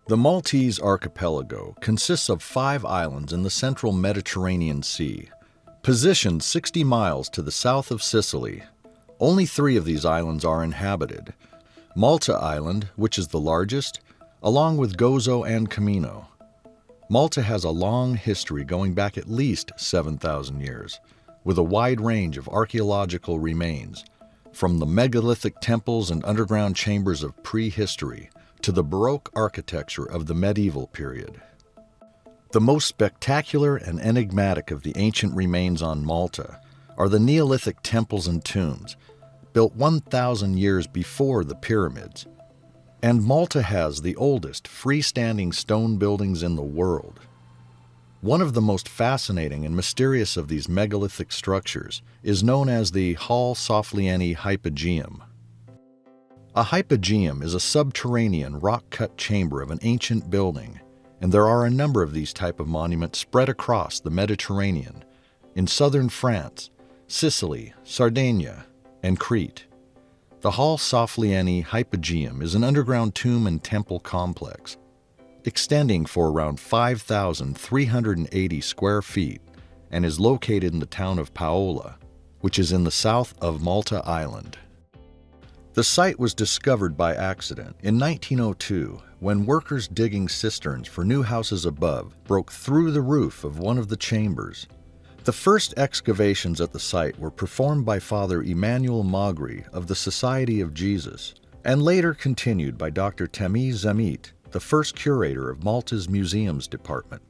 The Maltese archipelago consists of 5 islands in the central Mediterranean Sea, positioned 60 miles to the south of Sicily. Only 3 of these islands are inhabited. Malta Island, which is the largest, along with Gozo and Camino. Malta has a long history going back at least 7,000 years, with a wide range of archaeological remains, from the megalithic temples and underground chambers of prehistory to the Baroque architecture of the medieval period. The most spectacular and enigmatic of the ancient remains on Malta are the Neolithic temples and tombs, built 1,000 years before the pyramids. And Malta has the oldest freestanding stone buildings in the world. One of the most fascinating and mysterious of these megalithic structures is known as the Hall Sophlieni Hypogeum. A hypogeum is a subterranean rock-cut chamber of an ancient building, and there are a number of these type of monuments spread across the Mediterranean, in southern France, Sicily, Sardinia, and Crete. The Hall Sophlieni Hypogeum is an underground tomb and temple complex, extending for around 5,380 square feet, and is located in the town of Paola, which is in the south of Malta Island. The site was discovered by accident in 1902 when workers digging cisterns for new houses above broke through the roof of one of the chambers. The first excavations at the site were performed by Father Emmanuel Magri of the Society of Jesus, and later continued by Dr. Tamiz Zamit, the first curator of Malta's museums department.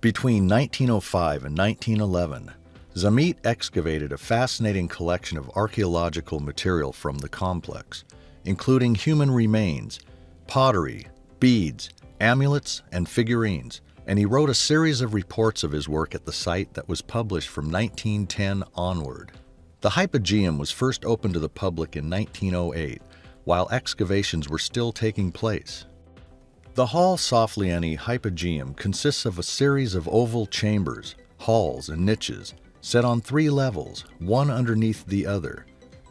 Between 1905 and 1911, Zamit excavated a fascinating collection of archaeological material from the complex, including human remains, pottery, beads, amulets, and figurines, and he wrote a series of reports of his work at the site that was published from 1910 onward. The hypogeum was first opened to the public in 1908, while excavations were still taking place. The Hall Sophlieni Hypogeum consists of a series of oval chambers, halls, and niches, set on 3 levels, one underneath the other.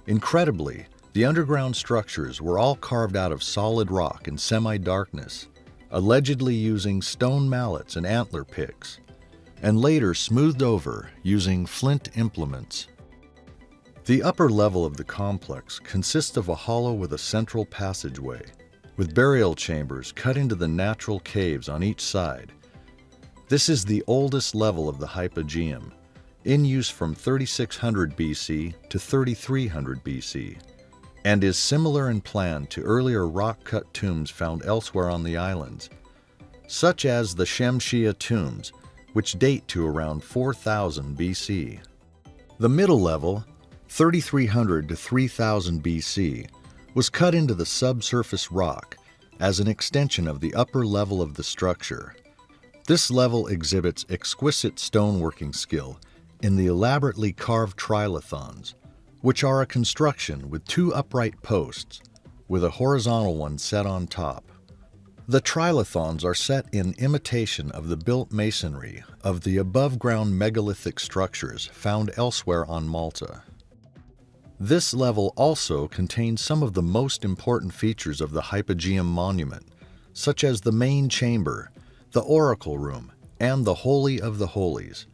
Incredibly, the underground structures were all carved out of solid rock in semi-darkness, allegedly using stone mallets and antler picks, and later smoothed over using flint implements. The upper level of the complex consists of a hollow with a central passageway, with burial chambers cut into the natural caves on each side. This is the oldest level of the hypogeum, in use from 3600 BC to 3300 BC, and is similar in plan to earlier rock-cut tombs found elsewhere on the islands, such as the Shemshia tombs, which date to around 4000 BC. The middle level, 3300 to 3000 BC, was cut into the subsurface rock as an extension of the upper level of the structure. This level exhibits exquisite stoneworking skill in the elaborately carved trilithons, which are a construction with 2 upright posts, with a horizontal one set on top. The trilithons are set in imitation of the built masonry of the above-ground megalithic structures found elsewhere on Malta. This level also contains some of the most important features of the hypogeum monument, such as the main chamber, the oracle room, and the Holy of the Holies.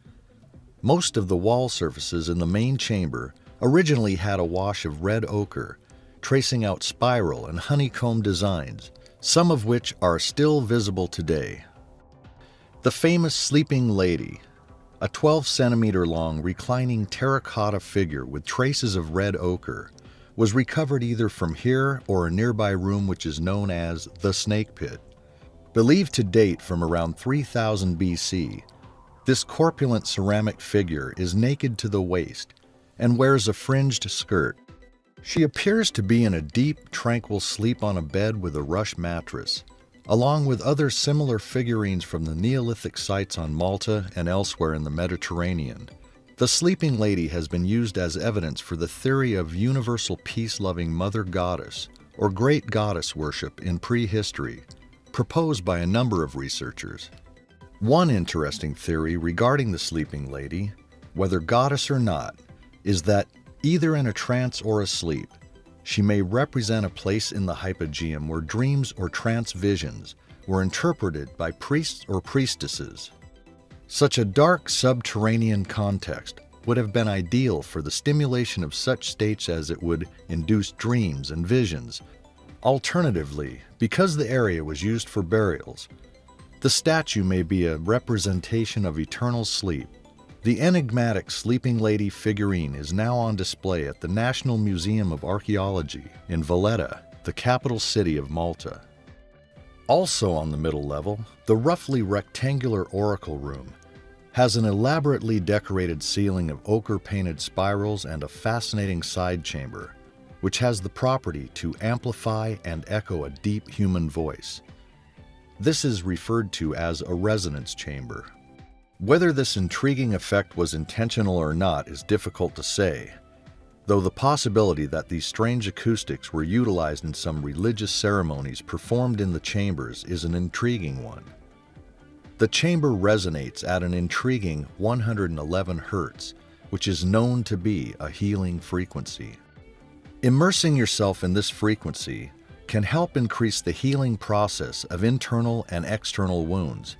Most of the wall surfaces in the main chamber originally had a wash of red ochre, tracing out spiral and honeycomb designs, some of which are still visible today. The famous Sleeping Lady, a 12-centimeter-long reclining terracotta figure with traces of red ochre, was recovered either from here or a nearby room which is known as the Snake Pit. Believed to date from around 3000 BC, this corpulent ceramic figure is naked to the waist and wears a fringed skirt. She appears to be in a deep, tranquil sleep on a bed with a rush mattress, along with other similar figurines from the Neolithic sites on Malta and elsewhere in the Mediterranean. The Sleeping Lady has been used as evidence for the theory of universal peace-loving Mother Goddess, or Great Goddess worship in prehistory, proposed by a number of researchers. One interesting theory regarding the Sleeping Lady, whether goddess or not, is that either in a trance or asleep, she may represent a place in the hypogeum where dreams or trance visions, were interpreted by priests or priestesses. Such a dark subterranean context would have been ideal for the stimulation of such states as it would induce dreams and visions. Alternatively, because the area was used for burials, the statue may be a representation of eternal sleep. The enigmatic sleeping lady figurine is now on display at the National Museum of Archaeology in Valletta, the capital city of Malta. Also on the middle level, the roughly rectangular oracle room has an elaborately decorated ceiling of ochre-painted spirals and a fascinating side chamber, which has the property to amplify and echo a deep human voice. This is referred to as a resonance chamber. Whether this intriguing effect was intentional or not is difficult to say, though the possibility that these strange acoustics were utilized in some religious ceremonies performed in the chambers is an intriguing one. The chamber resonates at an intriguing 111 Hz, which is known to be a healing frequency. Immersing yourself in this frequency can help increase the healing process of internal and external wounds.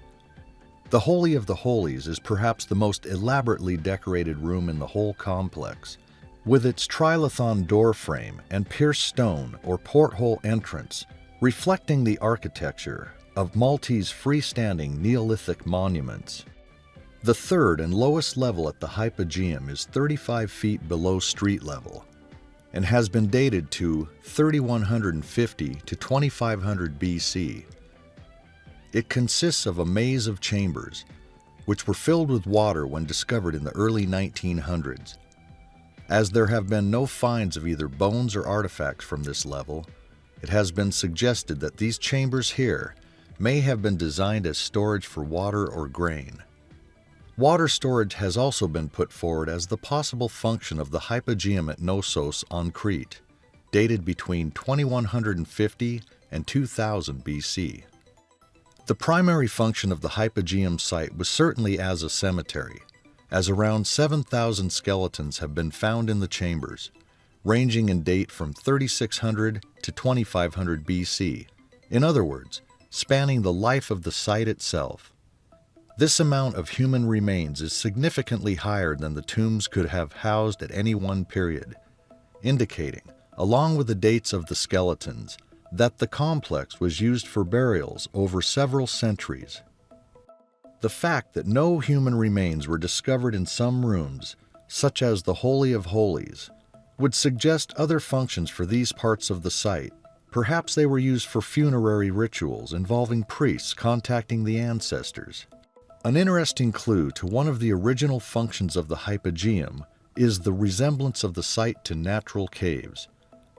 The Holy of the Holies is perhaps the most elaborately decorated room in the whole complex, with its trilithon door frame and pierced stone or porthole entrance reflecting the architecture of Maltese freestanding Neolithic monuments. The third and lowest level at the hypogeum is 35 feet below street level and has been dated to 3150 to 2500 BC. It consists of a maze of chambers, which were filled with water when discovered in the early 1900s. As there have been no finds of either bones or artifacts from this level, it has been suggested that these chambers here may have been designed as storage for water or grain. Water storage has also been put forward as the possible function of the hypogeum at Knossos on Crete, dated between 2150 and 2000 BC. The primary function of the hypogeum site was certainly as a cemetery, as around 7,000 skeletons have been found in the chambers, ranging in date from 3600 to 2500 BC. In other words, spanning the life of the site itself. This amount of human remains is significantly higher than the tombs could have housed at any one period, indicating, along with the dates of the skeletons, that the complex was used for burials over several centuries. The fact that no human remains were discovered in some rooms, such as the Holy of Holies, would suggest other functions for these parts of the site. Perhaps they were used for funerary rituals involving priests contacting the ancestors. An interesting clue to one of the original functions of the hypogeum is the resemblance of the site to natural caves.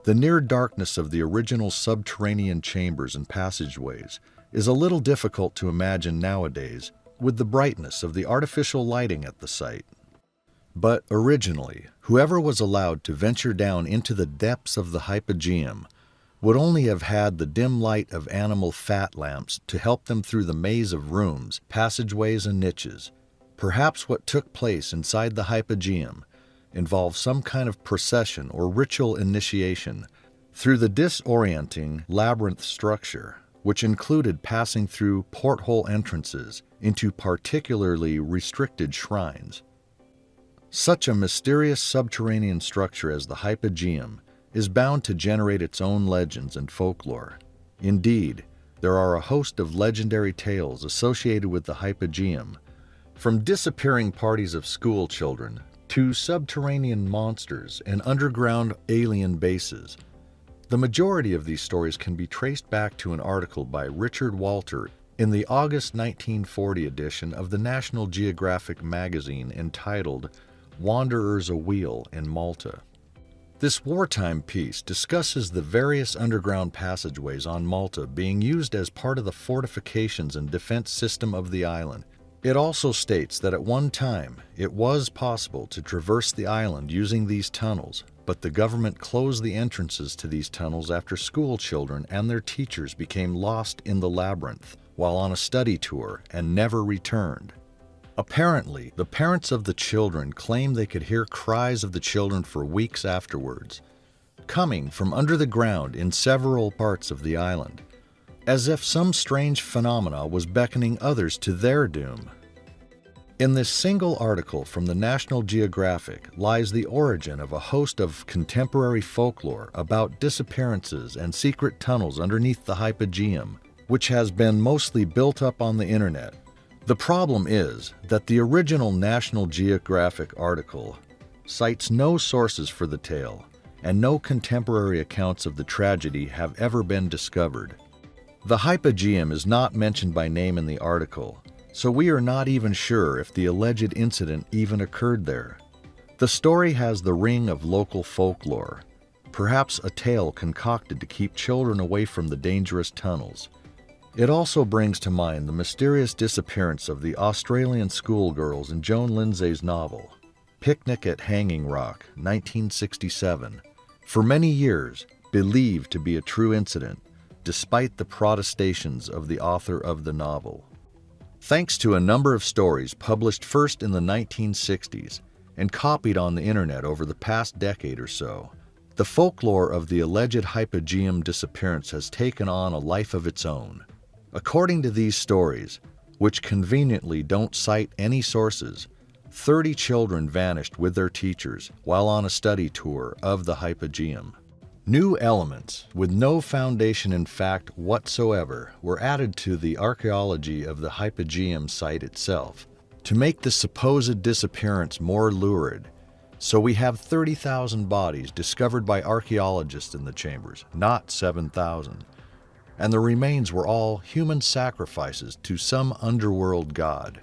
The near darkness of the original subterranean chambers and passageways is a little difficult to imagine nowadays with the brightness of the artificial lighting at the site. But originally, whoever was allowed to venture down into the depths of the hypogeum would only have had the dim light of animal fat lamps to help them through the maze of rooms, passageways, and niches. Perhaps what took place inside the hypogeum involved some kind of procession or ritual initiation through the disorienting labyrinth structure, which included passing through porthole entrances into particularly restricted shrines. Such a mysterious subterranean structure as the hypogeum is bound to generate its own legends and folklore. Indeed, there are a host of legendary tales associated with the hypogeum, from disappearing parties of school children to subterranean monsters and underground alien bases. The majority of these stories can be traced back to an article by Richard Walter in the August 1940 edition of the National Geographic magazine entitled Wanderers Awheel in Malta. This wartime piece discusses the various underground passageways on Malta being used as part of the fortifications and defense system of the island. It also states that at one time it was possible to traverse the island using these tunnels, but the government closed the entrances to these tunnels after school children and their teachers became lost in the labyrinth while on a study tour and never returned. Apparently, the parents of the children claimed they could hear cries of the children for weeks afterwards, coming from under the ground in several parts of the island. as if some strange phenomena was beckoning others to their doom. In this single article from the National Geographic lies the origin of a host of contemporary folklore about disappearances and secret tunnels underneath the hypogeum, which has been mostly built up on the internet. The problem is that the original National Geographic article cites no sources for the tale, and no contemporary accounts of the tragedy have ever been discovered. The hypogeum is not mentioned by name in the article, so we are not even sure if the alleged incident even occurred there. The story has the ring of local folklore, perhaps a tale concocted to keep children away from the dangerous tunnels. It also brings to mind the mysterious disappearance of the Australian schoolgirls in Joan Lindsay's novel, Picnic at Hanging Rock, 1967, for many years believed to be a true incident, despite the protestations of the author of the novel. Thanks to a number of stories published first in the 1960s and copied on the internet over the past decade or so, the folklore of the alleged hypogeum disappearance has taken on a life of its own. According to these stories, which conveniently don't cite any sources, 30 children vanished with their teachers while on a study tour of the hypogeum. New elements, with no foundation in fact whatsoever, were added to the archaeology of the hypogeum site itself to make the supposed disappearance more lurid. So we have 30,000 bodies discovered by archaeologists in the chambers, not 7,000. And the remains were all human sacrifices to some underworld god.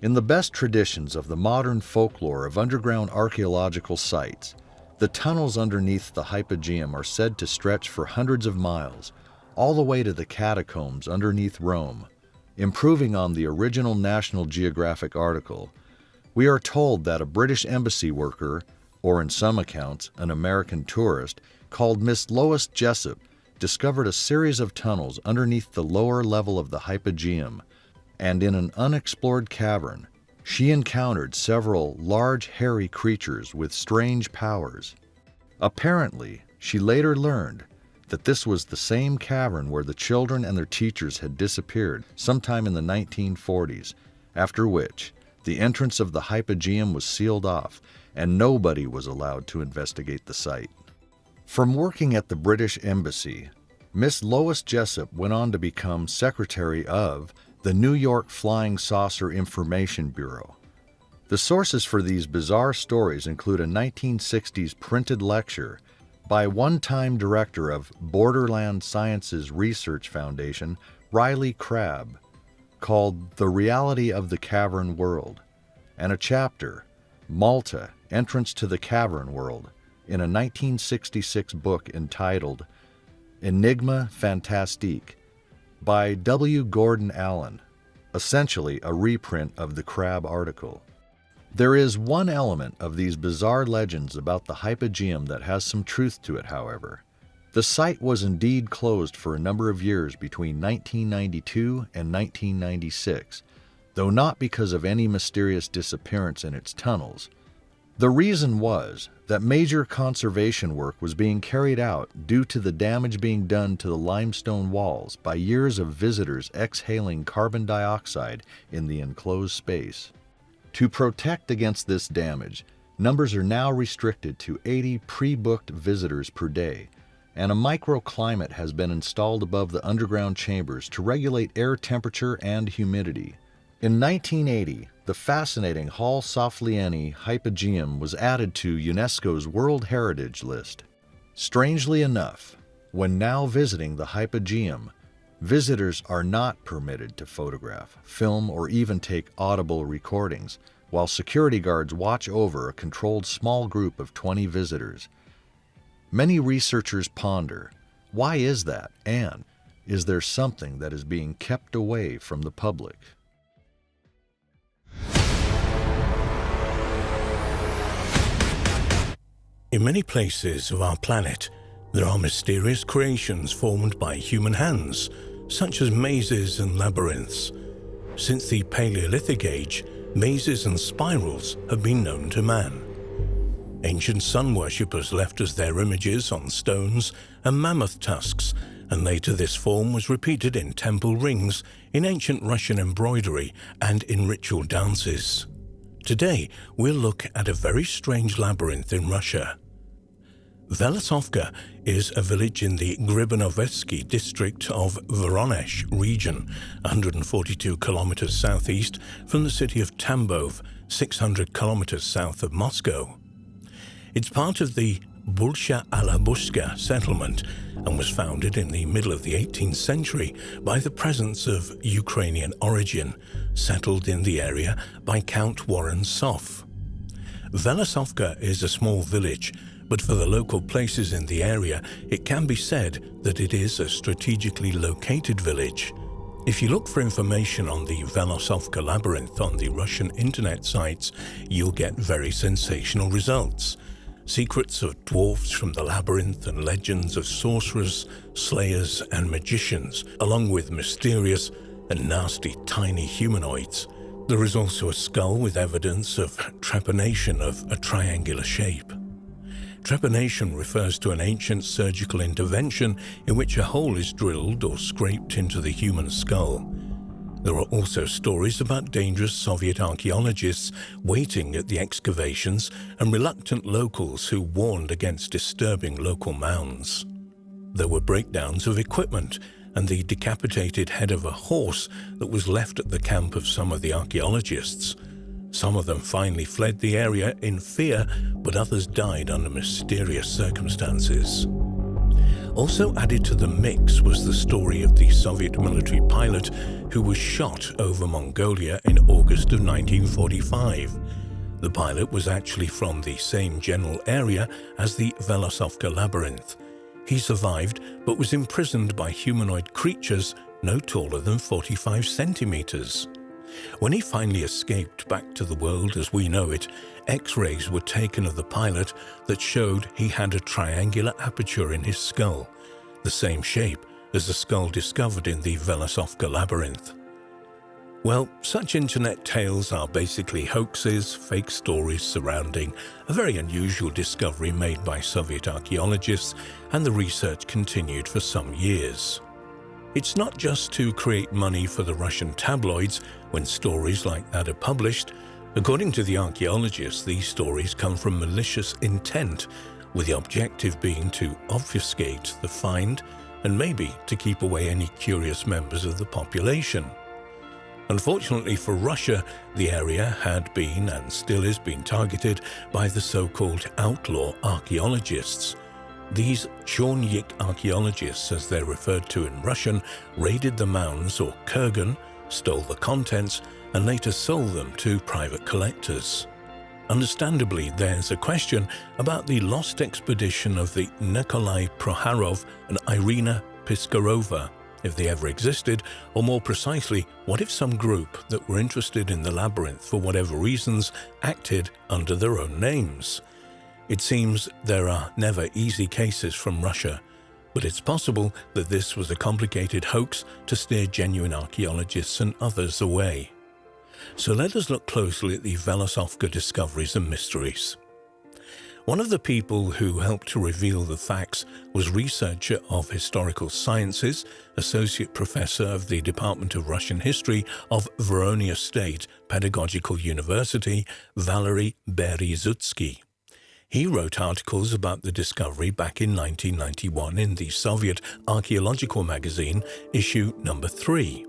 In the best traditions of the modern folklore of underground archaeological sites, the tunnels underneath the hypogeum are said to stretch for hundreds of miles, all the way to the catacombs underneath Rome. Improving on the original National Geographic article, we are told that a British embassy worker, or in some accounts, an American tourist, called Miss Lois Jessup, discovered a series of tunnels underneath the lower level of the hypogeum, and in an unexplored cavern, she encountered several large hairy creatures with strange powers. Apparently, she later learned that this was the same cavern where the children and their teachers had disappeared sometime in the 1940s, after which the entrance of the hypogeum was sealed off and nobody was allowed to investigate the site. From working at the British Embassy, Miss Lois Jessup went on to become secretary of the New York Flying Saucer Information Bureau. The sources for these bizarre stories include a 1960s printed lecture by one-time director of Borderland Sciences Research Foundation, Riley Crabb, called The Reality of the Cavern World, and a chapter, Malta, Entrance to the Cavern World, in a 1966 book entitled Enigma Fantastique by W. Gordon Allen, essentially a reprint of the Crabb article. There is one element of these bizarre legends about the hypogeum that has some truth to it, however. The site was indeed closed for a number of years between 1992 and 1996, though not because of any mysterious disappearance in its tunnels. The reason was that major conservation work was being carried out due to the damage being done to the limestone walls by years of visitors exhaling carbon dioxide in the enclosed space. To protect against this damage, numbers are now restricted to 80 pre-booked visitors per day, and a microclimate has been installed above the underground chambers to regulate air temperature and humidity. In 1980, the fascinating Hall Sofflieni hypogeum was added to UNESCO's World Heritage List. Strangely enough, when now visiting the hypogeum, visitors are not permitted to photograph, film, or even take audible recordings, while security guards watch over a controlled small group of 20 visitors. Many researchers ponder, why is that, and is there something that is being kept away from the public? In many places of our planet, there are mysterious creations formed by human hands, such as mazes and labyrinths. Since the Paleolithic age, mazes and spirals have been known to man. Ancient sun worshippers left us their images on stones and mammoth tusks, and later this form was repeated in temple rings, in ancient Russian embroidery, and in ritual dances. Today, we'll look at a very strange labyrinth in Russia. Velosovka is a village in the Gribanovetsky district of Voronezh region, 142 kilometers southeast from the city of Tambov, 600 kilometers south of Moscow. It's part of the Bolsha-Alabuska settlement and was founded in the middle of the 18th century by the presence of Ukrainian origin, settled in the area by Count Warren Soff. Velosovka is a small village, but for the local places in the area, it can be said that it is a strategically located village. If you look for information on the Velosovka labyrinth on the Russian internet sites, you'll get very sensational results. Secrets of dwarfs from the labyrinth and legends of sorcerers, slayers, and magicians, along with mysterious and nasty tiny humanoids. There is also a skull with evidence of trepanation of a triangular shape. Trepanation refers to an ancient surgical intervention in which a hole is drilled or scraped into the human skull. There are also stories about dangerous Soviet archaeologists waiting at the excavations and reluctant locals who warned against disturbing local mounds. There were breakdowns of equipment and the decapitated head of a horse that was left at the camp of some of the archaeologists. Some of them finally fled the area in fear, but others died under mysterious circumstances. Also added to the mix was the story of the Soviet military pilot who was shot over Mongolia in August of 1945. The pilot was actually from the same general area as the Velosovka labyrinth. He survived, but was imprisoned by humanoid creatures no taller than 45 centimeters. When he finally escaped back to the world as we know it, X-rays were taken of the pilot that showed he had a triangular aperture in his skull, the same shape as the skull discovered in the Velosovka labyrinth. Well, such internet tales are basically hoaxes, fake stories surrounding a very unusual discovery made by Soviet archaeologists, and the research continued for some years. It's not just to create money for the Russian tabloids when stories like that are published. According to the archaeologists, these stories come from malicious intent, with the objective being to obfuscate the find and maybe to keep away any curious members of the population. Unfortunately for Russia, the area had been and still is being targeted by the so-called outlaw archaeologists. These chornyik archaeologists, as they're referred to in Russian, raided the mounds or kurgan, stole the contents, and later sold them to private collectors. Understandably, there's a question about the lost expedition of the Nikolai Proharov and Irina Piskarova, if they ever existed, or more precisely, what if some group that were interested in the labyrinth for whatever reasons acted under their own names? It seems there are never easy cases from Russia, but it's possible that this was a complicated hoax to steer genuine archaeologists and others away. So let us look closely at the Velosovka discoveries and mysteries. One of the people who helped to reveal the facts was researcher of historical sciences, associate professor of the Department of Russian History of Voronezh State Pedagogical University, Valery Beryzutsky. He wrote articles about the discovery back in 1991 in the Soviet archaeological magazine, issue number 3.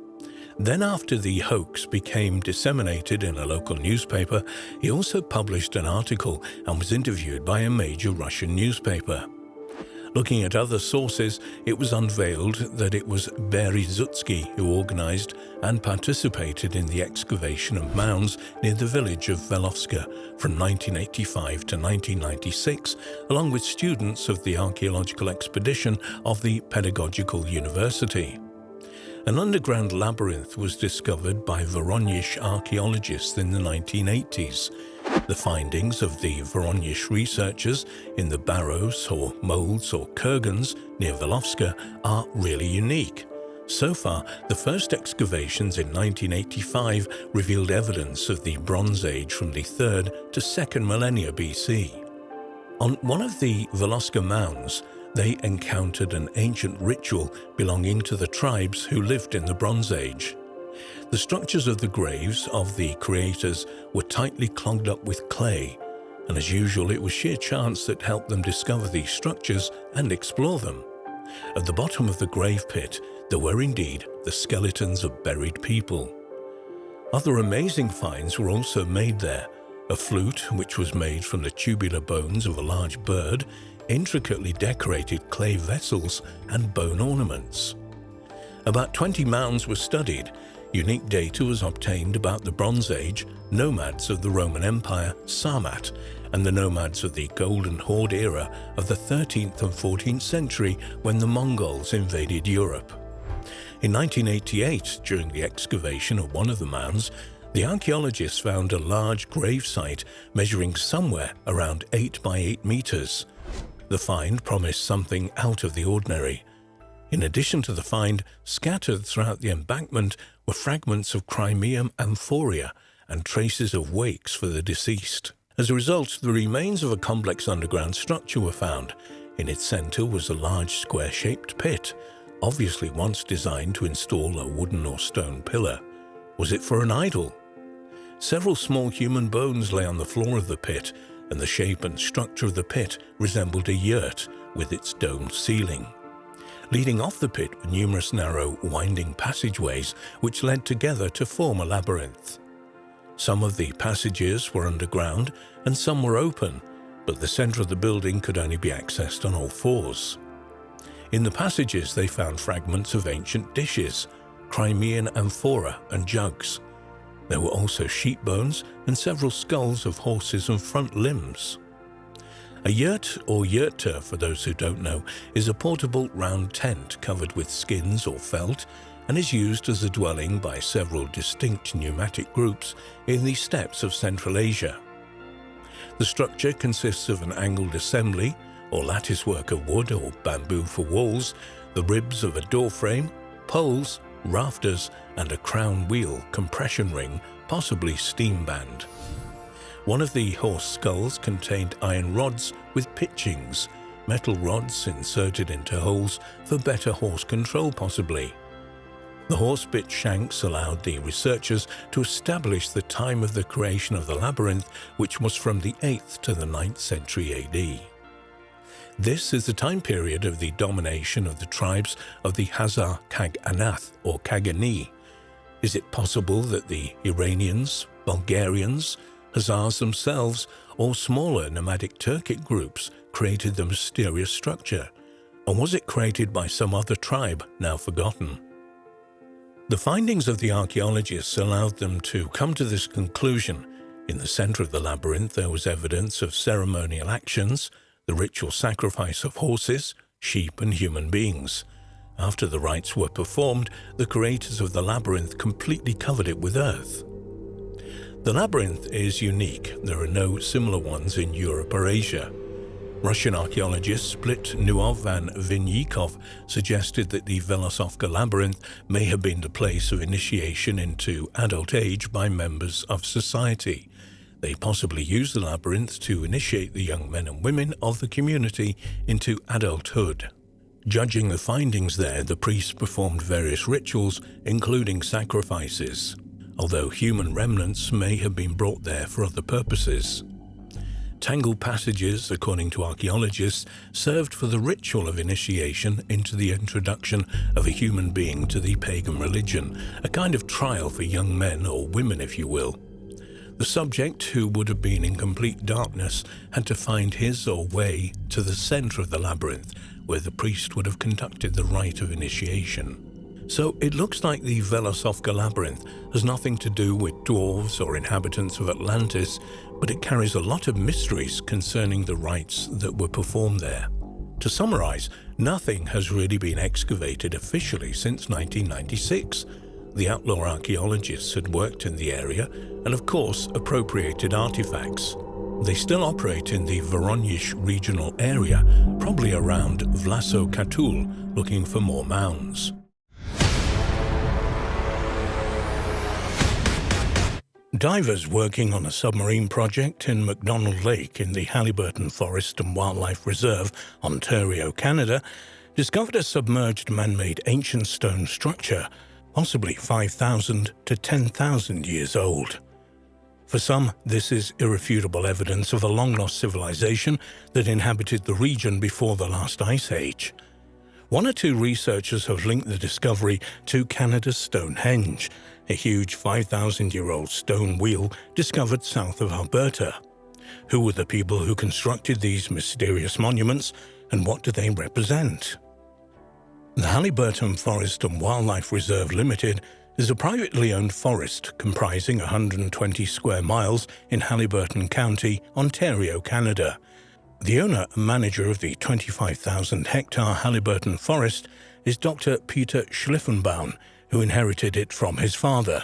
Then after the hoax became disseminated in a local newspaper, he also published an article and was interviewed by a major Russian newspaper. Looking at other sources, it was unveiled that it was Beryzutsky who organized and participated in the excavation of mounds near the village of Velosovka from 1985 to 1996, along with students of the archaeological expedition of the Pedagogical University. An underground labyrinth was discovered by Voronezh archaeologists in the 1980s. The findings of the Voronezh researchers in the barrows or molds or kurgans near Velosovka are really unique. So far, the first excavations in 1985 revealed evidence of the Bronze Age from the 3rd to 2nd millennia BC. On one of the Velosovka mounds, They encountered an ancient ritual belonging to the tribes who lived in the Bronze Age. The structures of the graves of the creators were tightly clogged up with clay, and as usual it was sheer chance that helped them discover these structures and explore them. At the bottom of the grave pit there were indeed the skeletons of buried people. Other amazing finds were also made there: a flute which was made from the tubular bones of a large bird, intricately decorated clay vessels and bone ornaments. About 20 mounds were studied. Unique data was obtained about the Bronze Age nomads of the Roman Empire, Sarmat, and the nomads of the Golden Horde era of the 13th and 14th century when the Mongols invaded Europe. In 1988, during the excavation of one of the mounds, the archaeologists found a large grave site measuring somewhere around 8 by 8 meters. The find promised something out of the ordinary. In addition to the find, scattered throughout the embankment were fragments of Crimean amphoria and traces of wakes for the deceased. As a result, the remains of a complex underground structure were found. In its center was a large square-shaped pit, obviously once designed to install a wooden or stone pillar. Was it for an idol? Several small human bones lay on the floor of the pit, and the shape and structure of the pit resembled a yurt with its domed ceiling. Leading off the pit were numerous narrow, winding passageways which led together to form a labyrinth. Some of the passages were underground and some were open, but the center of the building could only be accessed on all fours. In the passages they found fragments of ancient dishes, Crimean amphora and jugs. There were also sheep bones and several skulls of horses and front limbs. A yurt, or yurta for those who don't know, is a portable round tent covered with skins or felt and is used as a dwelling by several distinct nomadic groups in the steppes of Central Asia. The structure consists of an angled assembly, or latticework of wood or bamboo for walls, the ribs of a door frame, poles, rafters, and a crown wheel compression ring, possibly steam band. One of the horse skulls contained iron rods with pitchings, metal rods inserted into holes for better horse control possibly. The horse bit shanks allowed the researchers to establish the time of the creation of the labyrinth, which was from the 8th to the 9th century AD. This is the time period of the domination of the tribes of the Khazar Khaganath or Khagani. Is it possible that the Iranians, Bulgarians, Khazars themselves, or smaller nomadic Turkic groups created the mysterious structure? Or was it created by some other tribe now forgotten? The findings of the archaeologists allowed them to come to this conclusion. In the center of the labyrinth there was evidence of ceremonial actions, the ritual sacrifice of horses, sheep and human beings. After the rites were performed, the creators of the labyrinth completely covered it with earth. The labyrinth is unique. There are no similar ones in Europe or Asia. Russian archaeologist Split Nuov and Vinyikov suggested that the Velosovka labyrinth may have been the place of initiation into adult age by members of society. They possibly used the labyrinth to initiate the young men and women of the community into adulthood. Judging the findings there, the priests performed various rituals, including sacrifices, although human remnants may have been brought there for other purposes. Tangled passages, according to archaeologists, served for the ritual of initiation into the introduction of a human being to the pagan religion, a kind of trial for young men or women, if you will. The subject, who would have been in complete darkness, had to find his or way to the center of the labyrinth, where the priest would have conducted the rite of initiation. So it looks like the Velosovka labyrinth has nothing to do with dwarves or inhabitants of Atlantis, but it carries a lot of mysteries concerning the rites that were performed there. To summarize, nothing has really been excavated officially since 1996. The outlaw archaeologists had worked in the area and, of course, appropriated artifacts. They still operate in the Voronezh regional area, probably around Vlasokatul, looking for more mounds. Divers working on a submarine project in McDonald Lake in the Halliburton Forest and Wildlife Reserve, Ontario, Canada, discovered a submerged man-made ancient stone structure, possibly 5,000 to 10,000 years old. For some, this is irrefutable evidence of a long-lost civilization that inhabited the region before the last ice age. One or two researchers have linked the discovery to Canada's Stonehenge, a huge 5,000-year-old stone wheel discovered south of Alberta. Who were the people who constructed these mysterious monuments, and what do they represent? The Halliburton Forest and Wildlife Reserve Limited is a privately owned forest comprising 120 square miles in Halliburton County, Ontario, Canada. The owner and manager of the 25,000-hectare Halliburton Forest is Dr. Peter Schliffenbaum, who inherited it from his father.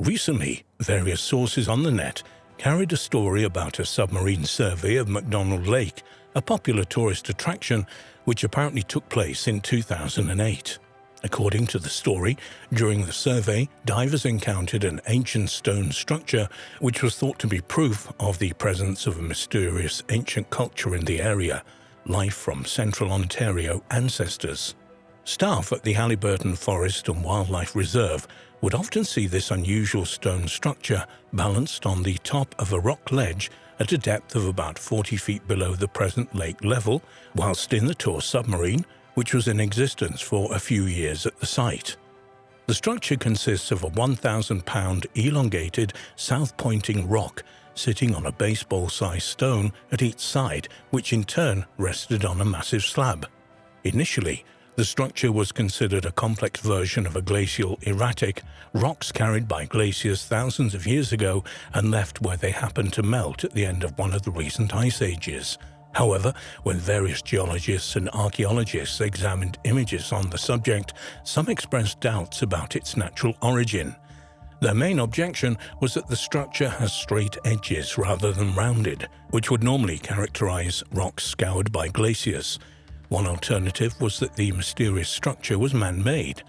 Recently, various sources on the net carried a story about a submarine survey of McDonald Lake, a popular tourist attraction which apparently took place in 2008. According to the story, during the survey, divers encountered an ancient stone structure which was thought to be proof of the presence of a mysterious ancient culture in the area, life from central Ontario ancestors. Staff at the Halliburton Forest and Wildlife Reserve would often see this unusual stone structure balanced on the top of a rock ledge at a depth of about 40 feet below the present lake level, whilst in the tour submarine, which was in existence for a few years at the site. The structure consists of a 1,000-pound elongated, south-pointing rock sitting on a baseball-sized stone at each side, which in turn rested on a massive slab. Initially, the structure was considered a complex version of a glacial erratic, rocks carried by glaciers thousands of years ago and left where they happened to melt at the end of one of the recent ice ages. However, when various geologists and archaeologists examined images on the subject, some expressed doubts about its natural origin. Their main objection was that the structure has straight edges rather than rounded, which would normally characterize rocks scoured by glaciers. One alternative was that the mysterious structure was man-made,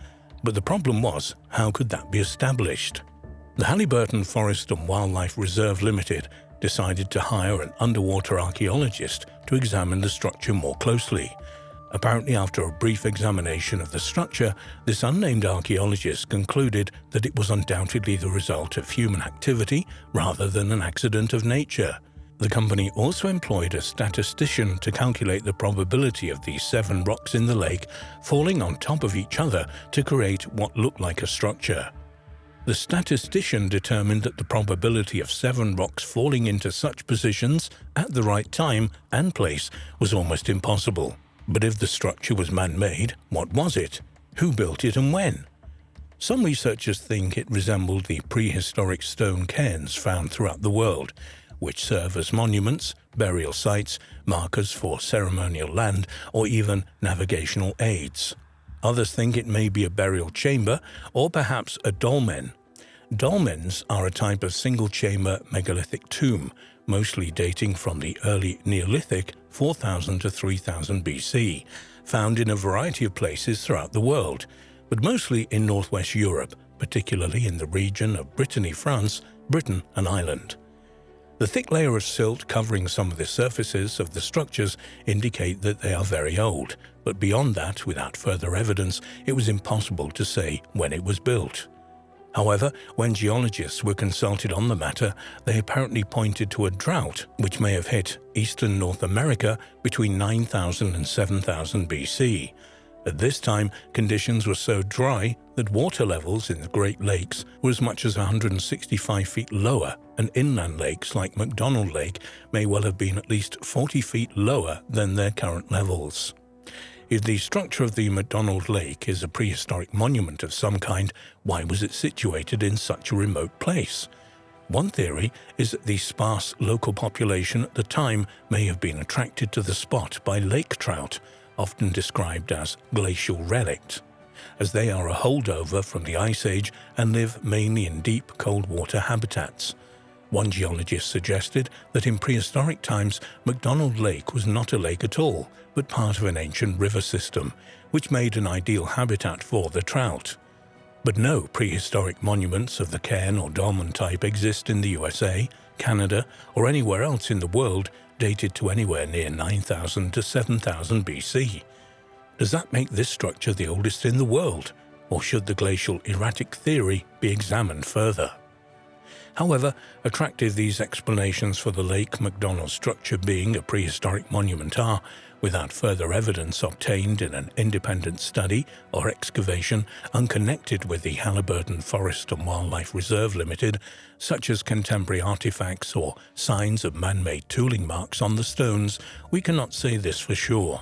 but the problem was, how could that be established? The Halliburton Forest and Wildlife Reserve Limited decided to hire an underwater archaeologist to examine the structure more closely. Apparently, after a brief examination of the structure, this unnamed archaeologist concluded that it was undoubtedly the result of human activity rather than an accident of nature. The company also employed a statistician to calculate the probability of these 7 rocks in the lake falling on top of each other to create what looked like a structure. The statistician determined that the probability of 7 rocks falling into such positions at the right time and place was almost impossible. But if the structure was man-made, what was it? Who built it and when? Some researchers think it resembled the prehistoric stone cairns found throughout the world, which serve as monuments, burial sites, markers for ceremonial land, or even navigational aids. Others think it may be a burial chamber, or perhaps a dolmen. Dolmens are a type of single-chamber megalithic tomb, mostly dating from the early Neolithic 4000 to 3000 BC, found in a variety of places throughout the world, but mostly in northwest Europe, particularly in the region of Brittany, France, Britain and Ireland. The thick layer of silt covering some of the surfaces of the structures indicate that they are very old, but beyond that, without further evidence, it was impossible to say when it was built. However, when geologists were consulted on the matter, they apparently pointed to a drought which may have hit eastern North America between 9000 and 7000 BC. At this time, conditions were so dry that water levels in the Great Lakes were as much as 165 feet lower, and inland lakes like McDonald Lake may well have been at least 40 feet lower than their current levels. If the structure of the McDonald Lake is a prehistoric monument of some kind, why was it situated in such a remote place? One theory is that the sparse local population at the time may have been attracted to the spot by lake trout, often described as glacial relics, as they are a holdover from the Ice Age and live mainly in deep cold water habitats. One geologist suggested that in prehistoric times, McDonald Lake was not a lake at all, but part of an ancient river system, which made an ideal habitat for the trout. But no prehistoric monuments of the cairn or dolmen type exist in the USA, Canada, or anywhere else in the world dated to anywhere near 9,000 to 7,000 BC. Does that make this structure the oldest in the world, or should the glacial erratic theory be examined further? However attractive these explanations for the Lake McDonald structure being a prehistoric monument are, without further evidence obtained in an independent study or excavation unconnected with the Halliburton Forest and Wildlife Reserve Limited, such as contemporary artifacts or signs of man-made tooling marks on the stones, we cannot say this for sure.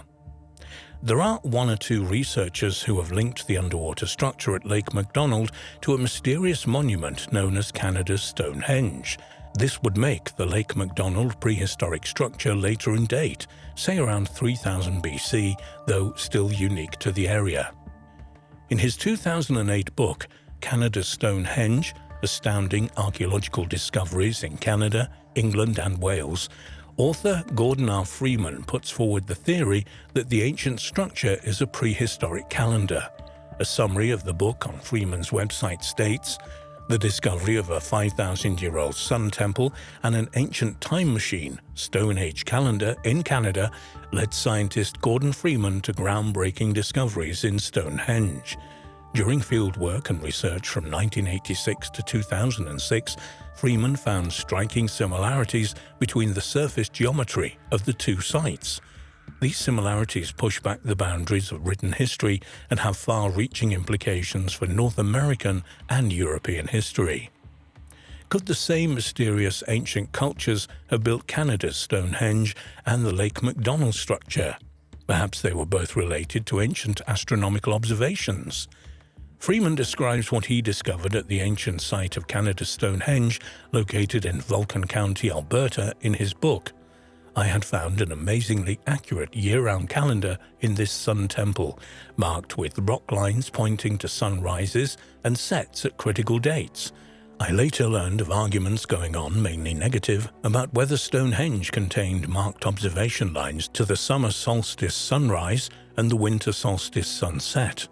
There are one or two researchers who have linked the underwater structure at Lake McDonald to a mysterious monument known as Canada's Stonehenge. This would make the Lake McDonald prehistoric structure later in date, say around 3000 BC, though still unique to the area. In his 2008 book, Canada's Stonehenge: Astounding Archaeological Discoveries in Canada, England and Wales, author Gordon R. Freeman puts forward the theory that the ancient structure is a prehistoric calendar. A summary of the book on Freeman's website states, "The discovery of a 5,000-year-old sun temple and an ancient time machine, Stone Age calendar, in Canada led scientist Gordon Freeman to groundbreaking discoveries in Stonehenge. During fieldwork and research from 1986 to 2006, Freeman found striking similarities between the surface geometry of the two sites. These similarities push back the boundaries of written history and have far-reaching implications for North American and European history. Could the same mysterious ancient cultures have built Canada's Stonehenge and the Lake McDonald structure? Perhaps they were both related to ancient astronomical observations. Freeman describes what he discovered at the ancient site of Canada's Stonehenge, located in Vulcan County, Alberta, in his book. "I had found an amazingly accurate year-round calendar in this sun temple, marked with rock lines pointing to sunrises and sets at critical dates. I later learned of arguments going on, mainly negative, about whether Stonehenge contained marked observation lines to the summer solstice sunrise and the winter solstice sunset.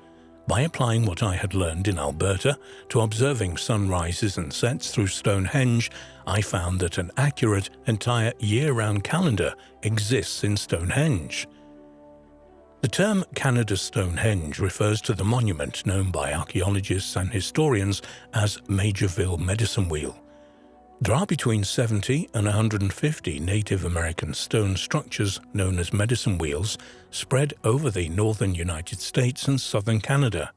By applying what I had learned in Alberta to observing sunrises and sets through Stonehenge, I found that an accurate entire year-round calendar exists in Stonehenge." The term Canada's Stonehenge refers to the monument known by archaeologists and historians as Majorville Medicine Wheel. There are between 70 and 150 Native American stone structures known as medicine wheels spread over the northern United States and southern Canada.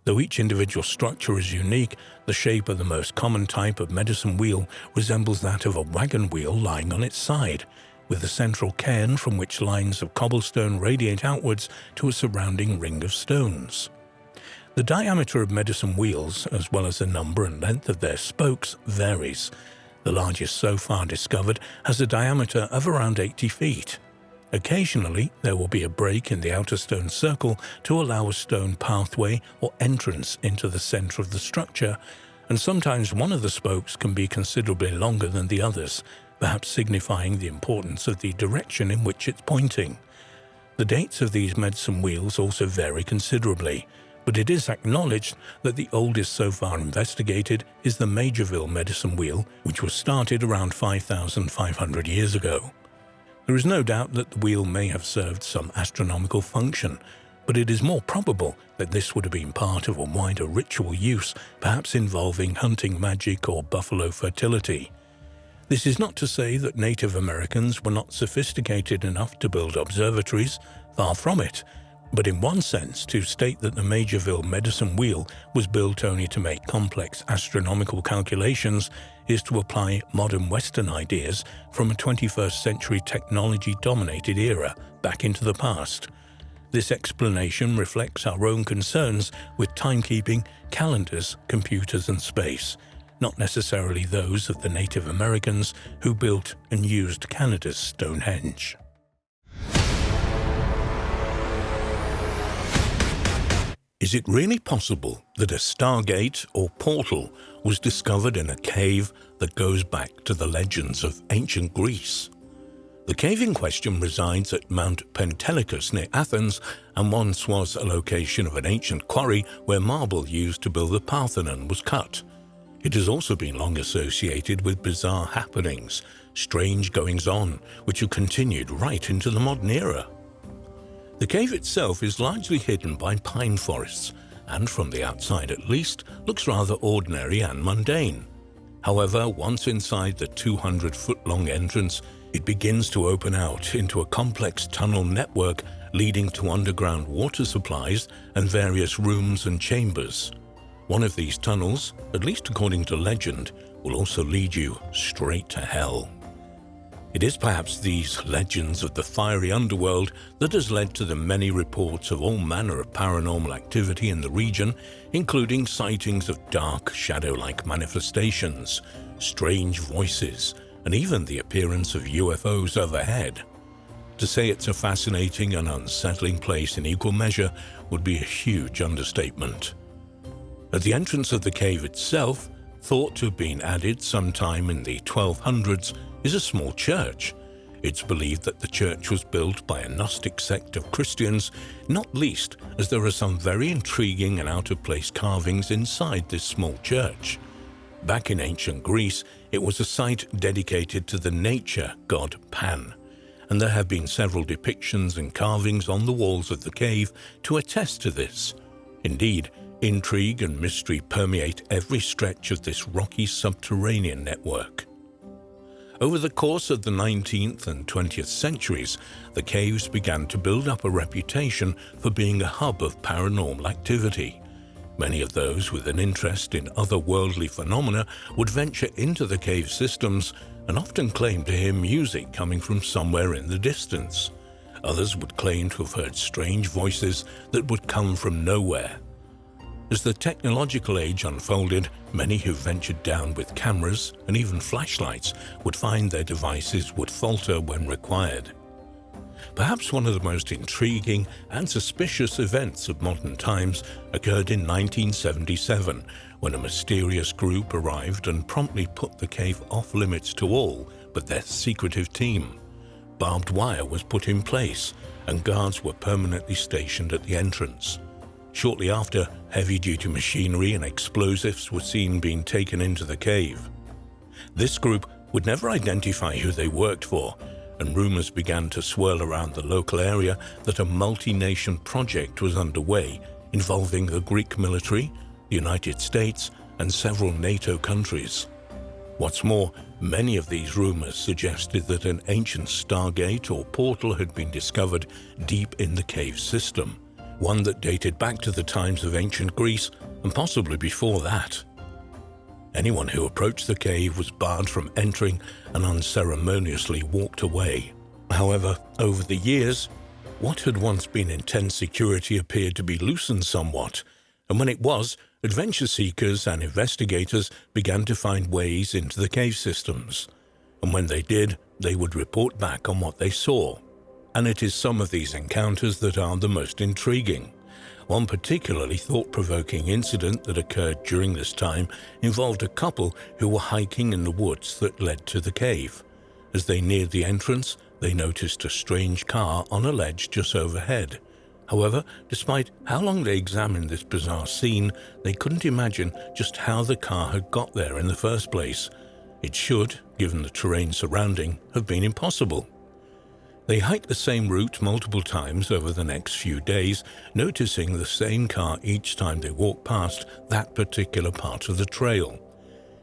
Though each individual structure is unique, the shape of the most common type of medicine wheel resembles that of a wagon wheel lying on its side, with a central cairn from which lines of cobblestone radiate outwards to a surrounding ring of stones. The diameter of medicine wheels, as well as the number and length of their spokes, varies. The largest so far discovered has a diameter of around 80 feet. Occasionally, there will be a break in the outer stone circle to allow a stone pathway or entrance into the center of the structure, and sometimes one of the spokes can be considerably longer than the others, perhaps signifying the importance of the direction in which it's pointing. The dates of these medicine wheels also vary considerably, but it is acknowledged that the oldest so far investigated is the Majorville Medicine Wheel, which was started around 5,500 years ago. There is no doubt that the wheel may have served some astronomical function, but it is more probable that this would have been part of a wider ritual use, perhaps involving hunting magic or buffalo fertility. This is not to say that Native Americans were not sophisticated enough to build observatories, far from it, but in one sense, to state that the Majorville Medicine Wheel was built only to make complex astronomical calculations is to apply modern Western ideas from a 21st century technology-dominated era back into the past. This explanation reflects our own concerns with timekeeping, calendars, computers and space, not necessarily those of the Native Americans who built and used Canada's Stonehenge. Is it really possible that a stargate or portal was discovered in a cave that goes back to the legends of ancient Greece? The The cave in question resides at Mount Pentelicus near Athens and once was a location of an ancient quarry where marble used to build the Parthenon was cut. It has also been long associated with bizarre happenings, strange goings-on, which have continued right into the modern era. The cave itself is largely hidden by pine forests, and from the outside at least, looks rather ordinary and mundane. However, once inside the 200-foot-long entrance, it begins to open out into a complex tunnel network leading to underground water supplies and various rooms and chambers. One of these tunnels, at least according to legend, will also lead you straight to hell. It is perhaps these legends of the fiery underworld that has led to the many reports of all manner of paranormal activity in the region, including sightings of dark, shadow-like manifestations, strange voices, and even the appearance of UFOs overhead. To say it's a fascinating and unsettling place in equal measure would be a huge understatement. At the entrance of the cave itself, thought to have been added sometime in the 1200s, is a small church. It's believed that the church was built by a Gnostic sect of Christians, not least as there are some very intriguing and out-of-place carvings inside this small church. Back in ancient Greece, it was a site dedicated to the nature god Pan, and there have been several depictions and carvings on the walls of the cave to attest to this. Indeed, intrigue and mystery permeate every stretch of this rocky subterranean network. Over the course of the 19th and 20th centuries, the caves began to build up a reputation for being a hub of paranormal activity. Many of those with an interest in otherworldly phenomena would venture into the cave systems and often claim to hear music coming from somewhere in the distance. Others would claim to have heard strange voices that would come from nowhere. As the technological age unfolded, many who ventured down with cameras and even flashlights would find their devices would falter when required. Perhaps one of the most intriguing and suspicious events of modern times occurred in 1977, when a mysterious group arrived and promptly put the cave off limits to all but their secretive team. Barbed wire was put in place, and guards were permanently stationed at the entrance. Shortly after, heavy-duty machinery and explosives were seen being taken into the cave. This group would never identify who they worked for, and rumors began to swirl around the local area that a multi-nation project was underway involving the Greek military, the United States, and several NATO countries. What's more, many of these rumors suggested that an ancient stargate or portal had been discovered deep in the cave system, one that dated back to the times of ancient Greece and possibly before that. Anyone who approached the cave was barred from entering and unceremoniously walked away. However, over the years, what had once been intense security appeared to be loosened somewhat, and when it was, adventure seekers and investigators began to find ways into the cave systems. And when they did, they would report back on what they saw. And it is some of these encounters that are the most intriguing. One particularly thought-provoking incident that occurred during this time involved a couple who were hiking in the woods that led to the cave. As they neared the entrance, they noticed a strange car on a ledge just overhead. However, despite how long they examined this bizarre scene, they couldn't imagine just how the car had got there in the first place. It should, given the terrain surrounding, have been impossible. They hiked the same route multiple times over the next few days, noticing the same car each time they walked past that particular part of the trail.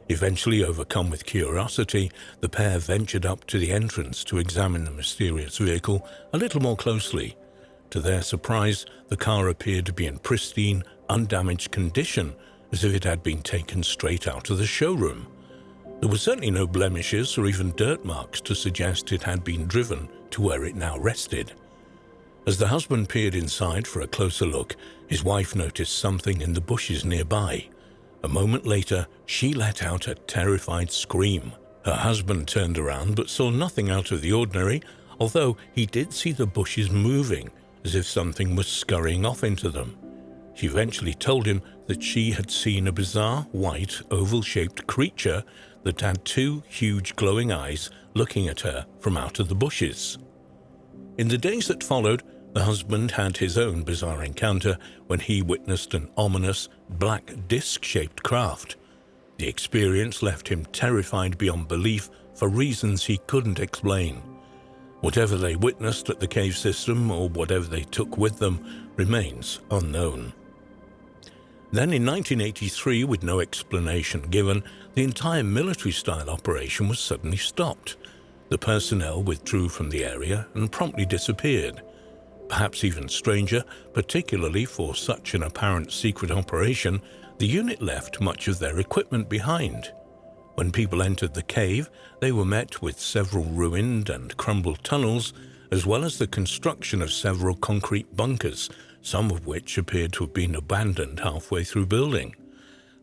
Eventually, overcome with curiosity, the pair ventured up to the entrance to examine the mysterious vehicle a little more closely. To their surprise, the car appeared to be in pristine, undamaged condition, as if it had been taken straight out of the showroom. There were certainly no blemishes or even dirt marks to suggest it had been driven to where it now rested. As the husband peered inside for a closer look, his wife noticed something in the bushes nearby. A moment later, she let out a terrified scream. Her husband turned around but saw nothing out of the ordinary, although he did see the bushes moving, as if something was scurrying off into them. She eventually told him that she had seen a bizarre, white, oval-shaped creature that had two huge glowing eyes looking at her from out of the bushes. In the days that followed, the husband had his own bizarre encounter when he witnessed an ominous, black disc-shaped craft. The experience left him terrified beyond belief for reasons he couldn't explain. Whatever they witnessed at the cave system, or whatever they took with them, remains unknown. Then in 1983, with no explanation given, the entire military-style operation was suddenly stopped. The personnel withdrew from the area and promptly disappeared. Perhaps even stranger, particularly for such an apparent secret operation, the unit left much of their equipment behind. When people entered the cave, they were met with several ruined and crumbled tunnels, as well as the construction of several concrete bunkers, some of which appeared to have been abandoned halfway through building.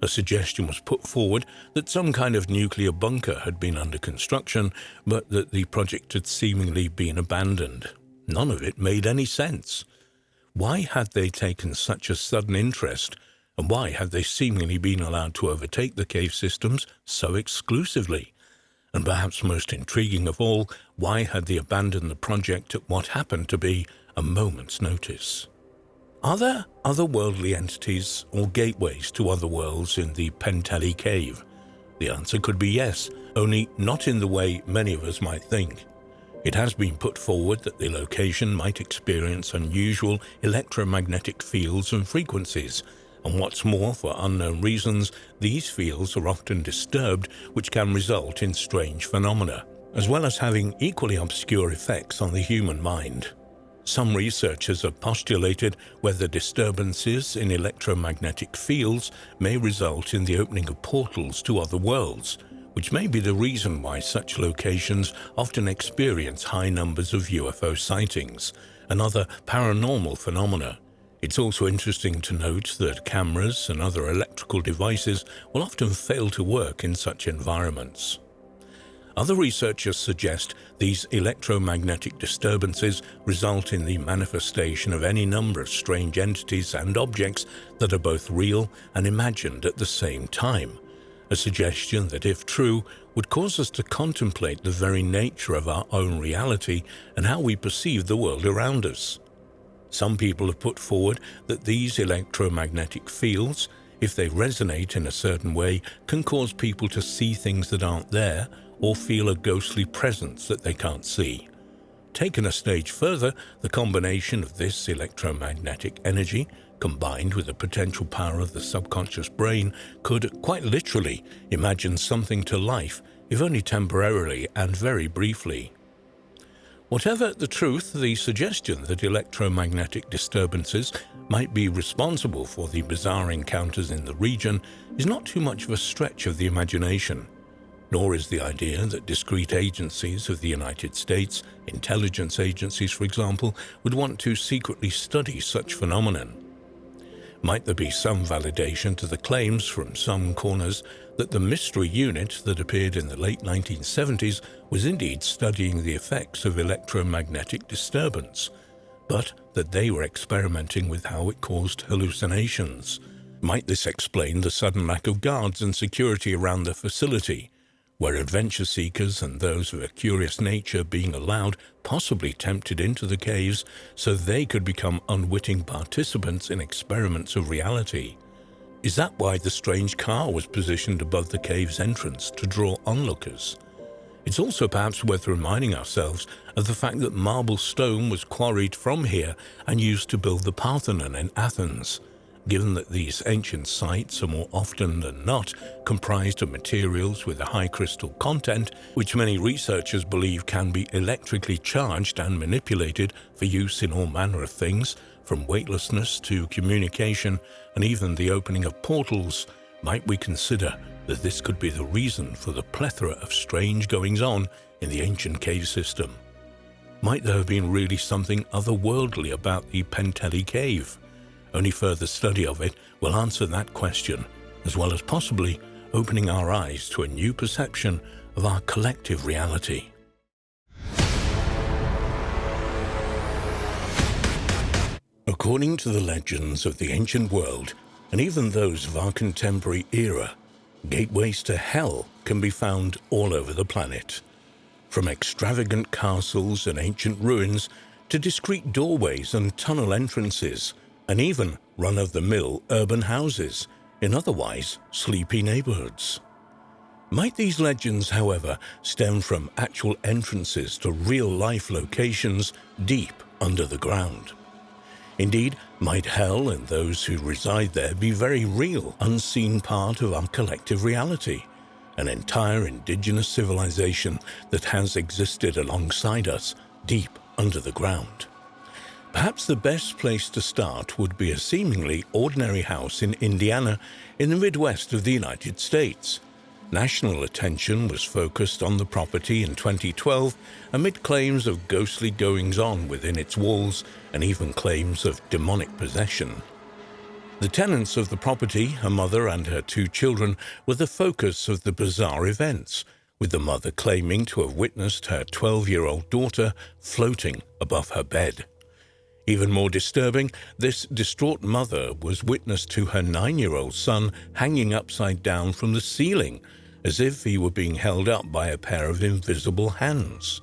A suggestion was put forward that some kind of nuclear bunker had been under construction, but that the project had seemingly been abandoned. None of it made any sense. Why had they taken such a sudden interest, and why had they seemingly been allowed to overtake the cave systems so exclusively? And perhaps most intriguing of all, why had they abandoned the project at what happened to be a moment's notice? Are there otherworldly entities or gateways to other worlds in the Penteli Cave? The answer could be yes, only not in the way many of us might think. It has been put forward that the location might experience unusual electromagnetic fields and frequencies, and what's more, for unknown reasons, these fields are often disturbed, which can result in strange phenomena, as well as having equally obscure effects on the human mind. Some researchers have postulated whether disturbances in electromagnetic fields may result in the opening of portals to other worlds, which may be the reason why such locations often experience high numbers of UFO sightings and other paranormal phenomena. It's also interesting to note that cameras and other electrical devices will often fail to work in such environments. Other researchers suggest these electromagnetic disturbances result in the manifestation of any number of strange entities and objects that are both real and imagined at the same time, a suggestion that, if true, would cause us to contemplate the very nature of our own reality and how we perceive the world around us. Some people have put forward that these electromagnetic fields, if they resonate in a certain way, can cause people to see things that aren't there, or feel a ghostly presence that they can't see. Taken a stage further, the combination of this electromagnetic energy, combined with the potential power of the subconscious brain, could, quite literally, imagine something to life, if only temporarily and very briefly. Whatever the truth, the suggestion that electromagnetic disturbances might be responsible for the bizarre encounters in the region is not too much of a stretch of the imagination. Nor is the idea that discrete agencies of the United States, intelligence agencies for example, would want to secretly study such phenomenon. Might there be some validation to the claims from some corners that the mystery unit that appeared in the late 1970s was indeed studying the effects of electromagnetic disturbance, but that they were experimenting with how it caused hallucinations? Might this explain the sudden lack of guards and security around the facility, where adventure seekers and those of a curious nature being allowed, possibly tempted into the caves so they could become unwitting participants in experiments of reality? Is that why the strange car was positioned above the cave's entrance to draw onlookers? It's also perhaps worth reminding ourselves of the fact that marble stone was quarried from here and used to build the Parthenon in Athens. Given that these ancient sites are more often than not comprised of materials with a high crystal content, which many researchers believe can be electrically charged and manipulated for use in all manner of things, from weightlessness to communication and even the opening of portals, might we consider that this could be the reason for the plethora of strange goings-on in the ancient cave system? Might there have been really something otherworldly about the Penteli Cave? Only further study of it will answer that question, as well as possibly opening our eyes to a new perception of our collective reality. According to the legends of the ancient world, and even those of our contemporary era, gateways to hell can be found all over the planet. From extravagant castles and ancient ruins to discreet doorways and tunnel entrances, and even run-of-the-mill urban houses in otherwise sleepy neighborhoods. Might these legends, however, stem from actual entrances to real-life locations deep under the ground? Indeed, might hell and those who reside there be very real, unseen part of our collective reality, an entire indigenous civilization that has existed alongside us deep under the ground? Perhaps the best place to start would be a seemingly ordinary house in Indiana in the Midwest of the United States. National attention was focused on the property in 2012 amid claims of ghostly goings-on within its walls and even claims of demonic possession. The tenants of the property, a mother and her 2 children, were the focus of the bizarre events, with the mother claiming to have witnessed her 12-year-old daughter floating above her bed. Even more disturbing, this distraught mother was witness to her 9-year-old son hanging upside down from the ceiling, as if he were being held up by a pair of invisible hands.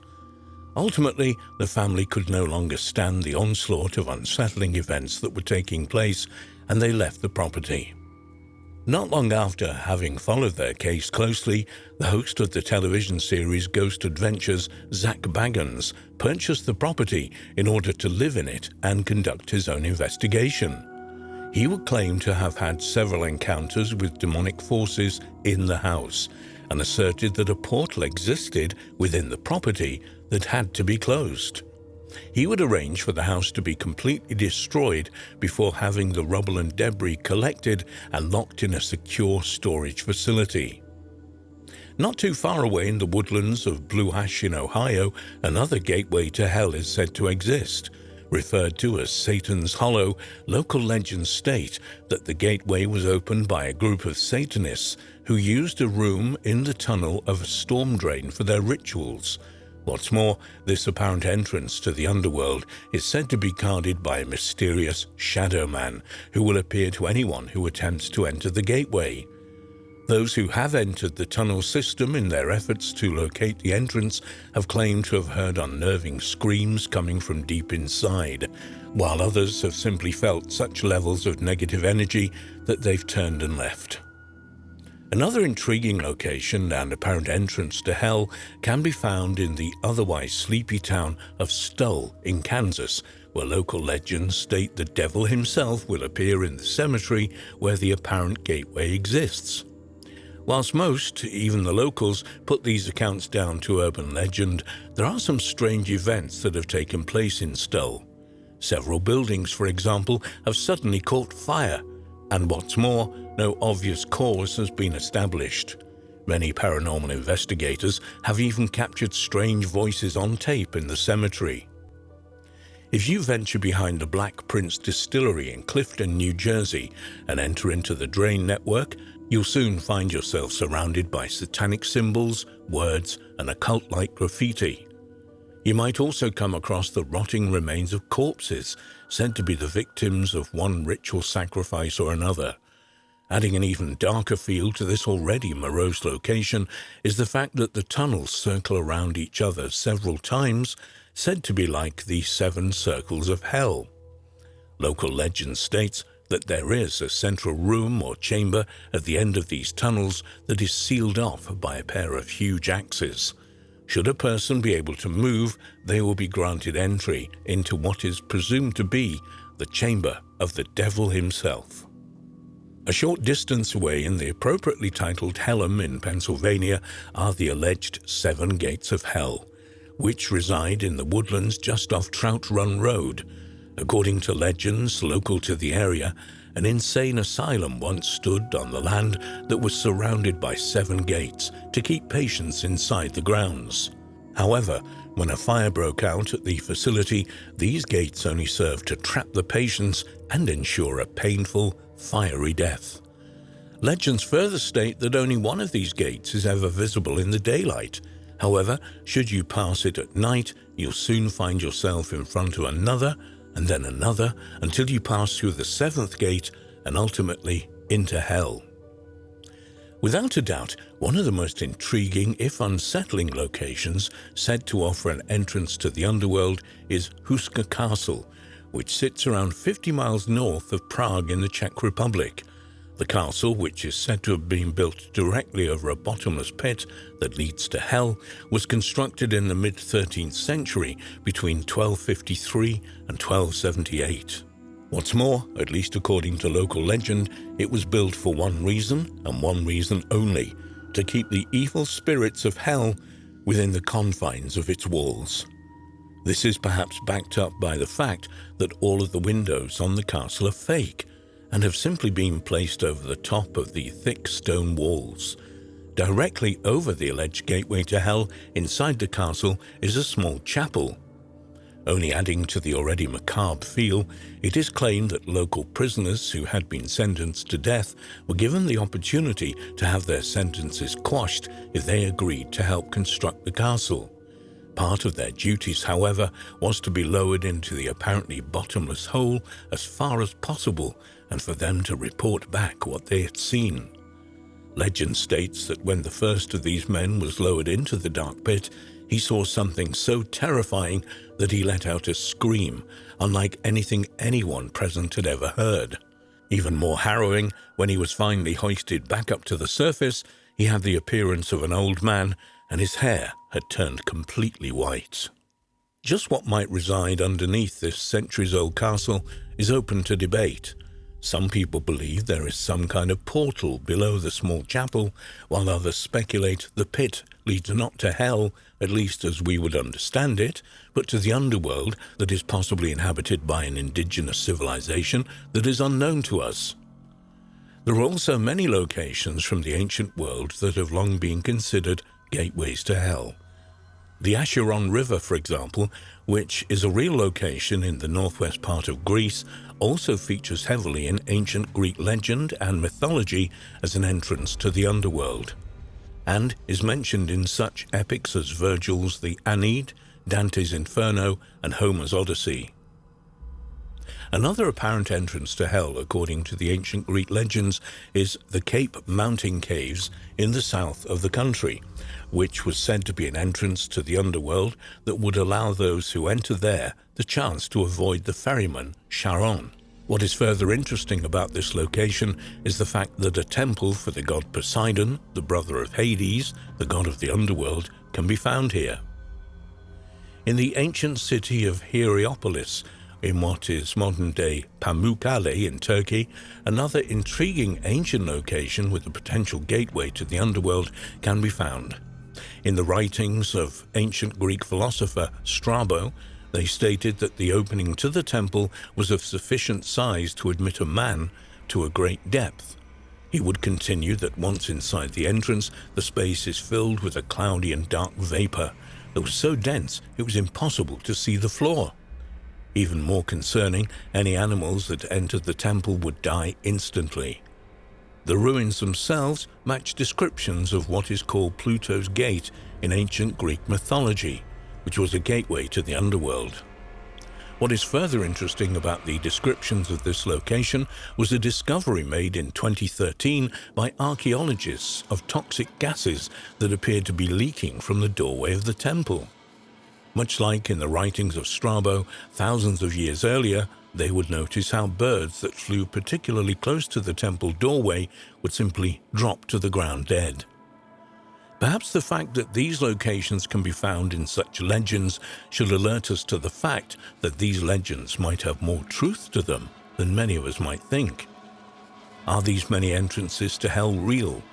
Ultimately, the family could no longer stand the onslaught of unsettling events that were taking place, and they left the property. Not long after having followed their case closely, the host of the television series Ghost Adventures, Zach Bagans, purchased the property in order to live in it and conduct his own investigation. He would claim to have had several encounters with demonic forces in the house and asserted that a portal existed within the property that had to be closed. He would arrange for the house to be completely destroyed before having the rubble and debris collected and locked in a secure storage facility. Not too far away in the woodlands of Blue Ash in Ohio, another gateway to hell is said to exist. Referred to as Satan's Hollow, local legends state that the gateway was opened by a group of Satanists who used a room in the tunnel of a storm drain for their rituals. What's more, this apparent entrance to the underworld is said to be guarded by a mysterious shadow man who will appear to anyone who attempts to enter the gateway. Those who have entered the tunnel system in their efforts to locate the entrance have claimed to have heard unnerving screams coming from deep inside, while others have simply felt such levels of negative energy that they've turned and left. Another intriguing location and apparent entrance to hell can be found in the otherwise sleepy town of Stull in Kansas, where local legends state the devil himself will appear in the cemetery where the apparent gateway exists. Whilst most, even the locals, put these accounts down to urban legend, there are some strange events that have taken place in Stull. Several buildings, for example, have suddenly caught fire, and what's more, no obvious cause has been established. Many paranormal investigators have even captured strange voices on tape in the cemetery. If you venture behind the Black Prince Distillery in Clifton, New Jersey, and enter into the drain network, you'll soon find yourself surrounded by satanic symbols, words, and occult-like graffiti. You might also come across the rotting remains of corpses, said to be the victims of one ritual sacrifice or another. Adding an even darker feel to this already morose location is the fact that the tunnels circle around each other several times, said to be like the 7 circles of hell. Local legend states that there is a central room or chamber at the end of these tunnels that is sealed off by a pair of huge axes. Should a person be able to move, they will be granted entry into what is presumed to be the chamber of the devil himself. A short distance away in the appropriately titled Hellam in Pennsylvania are the alleged 7 gates of hell, which reside in the woodlands just off Trout Run Road. According to legends local to the area, an insane asylum once stood on the land that was surrounded by 7 gates to keep patients inside the grounds. However, when a fire broke out at the facility, these gates only served to trap the patients and ensure a painful, fiery death. Legends further state that only one of these gates is ever visible in the daylight. However, should you pass it at night, you'll soon find yourself in front of another, and then another until you pass through the seventh gate and ultimately into hell. Without a doubt, one of the most intriguing, if unsettling, locations said to offer an entrance to the underworld is Huska Castle, which sits around 50 miles north of Prague in the Czech Republic. The castle, which is said to have been built directly over a bottomless pit that leads to hell, was constructed in the mid-13th century between 1253 and 1278. What's more, at least according to local legend, it was built for one reason, and one reason only: to keep the evil spirits of hell within the confines of its walls. This is perhaps backed up by the fact that all of the windows on the castle are fake and have simply been placed over the top of the thick stone walls. Directly over the alleged gateway to hell inside the castle is a small chapel. Only adding to the already macabre feel, it is claimed that local prisoners who had been sentenced to death were given the opportunity to have their sentences quashed if they agreed to help construct the castle. Part of their duties, however, was to be lowered into the apparently bottomless hole as far as possible and for them to report back what they had seen. Legend states that when the first of these men was lowered into the dark pit, he saw something so terrifying that he let out a scream, unlike anything anyone present had ever heard. Even more harrowing, when he was finally hoisted back up to the surface, he had the appearance of an old man, and his hair had turned completely white. Just what might reside underneath this centuries-old castle is open to debate. Some people believe there is some kind of portal below the small chapel, while others speculate the pit leads not to hell, at least as we would understand it, but to the underworld that is possibly inhabited by an indigenous civilization that is unknown to us. There are also many locations from the ancient world that have long been considered gateways to hell. The Acheron River, for example, which is a real location in the northwest part of Greece, also features heavily in ancient Greek legend and mythology as an entrance to the underworld, and is mentioned in such epics as Virgil's the Aeneid, Dante's Inferno, and Homer's Odyssey. Another apparent entrance to hell, according to the ancient Greek legends, is the Cape Mountain Caves in the south of the country, which was said to be an entrance to the underworld that would allow those who enter there the chance to avoid the ferryman, Charon. What is further interesting about this location is the fact that a temple for the god Poseidon, the brother of Hades, the god of the underworld, can be found here. In the ancient city of Hierapolis, in what is modern-day Pamukkale in Turkey, another intriguing ancient location with a potential gateway to the underworld can be found. In the writings of ancient Greek philosopher Strabo, they stated that the opening to the temple was of sufficient size to admit a man to a great depth. He would continue that once inside the entrance, the space is filled with a cloudy and dark vapor that was so dense it was impossible to see the floor. Even more concerning, any animals that entered the temple would die instantly. The ruins themselves match descriptions of what is called Pluto's Gate in ancient Greek mythology, which was a gateway to the underworld. What is further interesting about the descriptions of this location was a discovery made in 2013 by archaeologists of toxic gases that appeared to be leaking from the doorway of the temple. Much like in the writings of Strabo thousands of years earlier, they would notice how birds that flew particularly close to the temple doorway would simply drop to the ground dead. Perhaps the fact that these locations can be found in such legends should alert us to the fact that these legends might have more truth to them than many of us might think. Are these many entrances to hell real?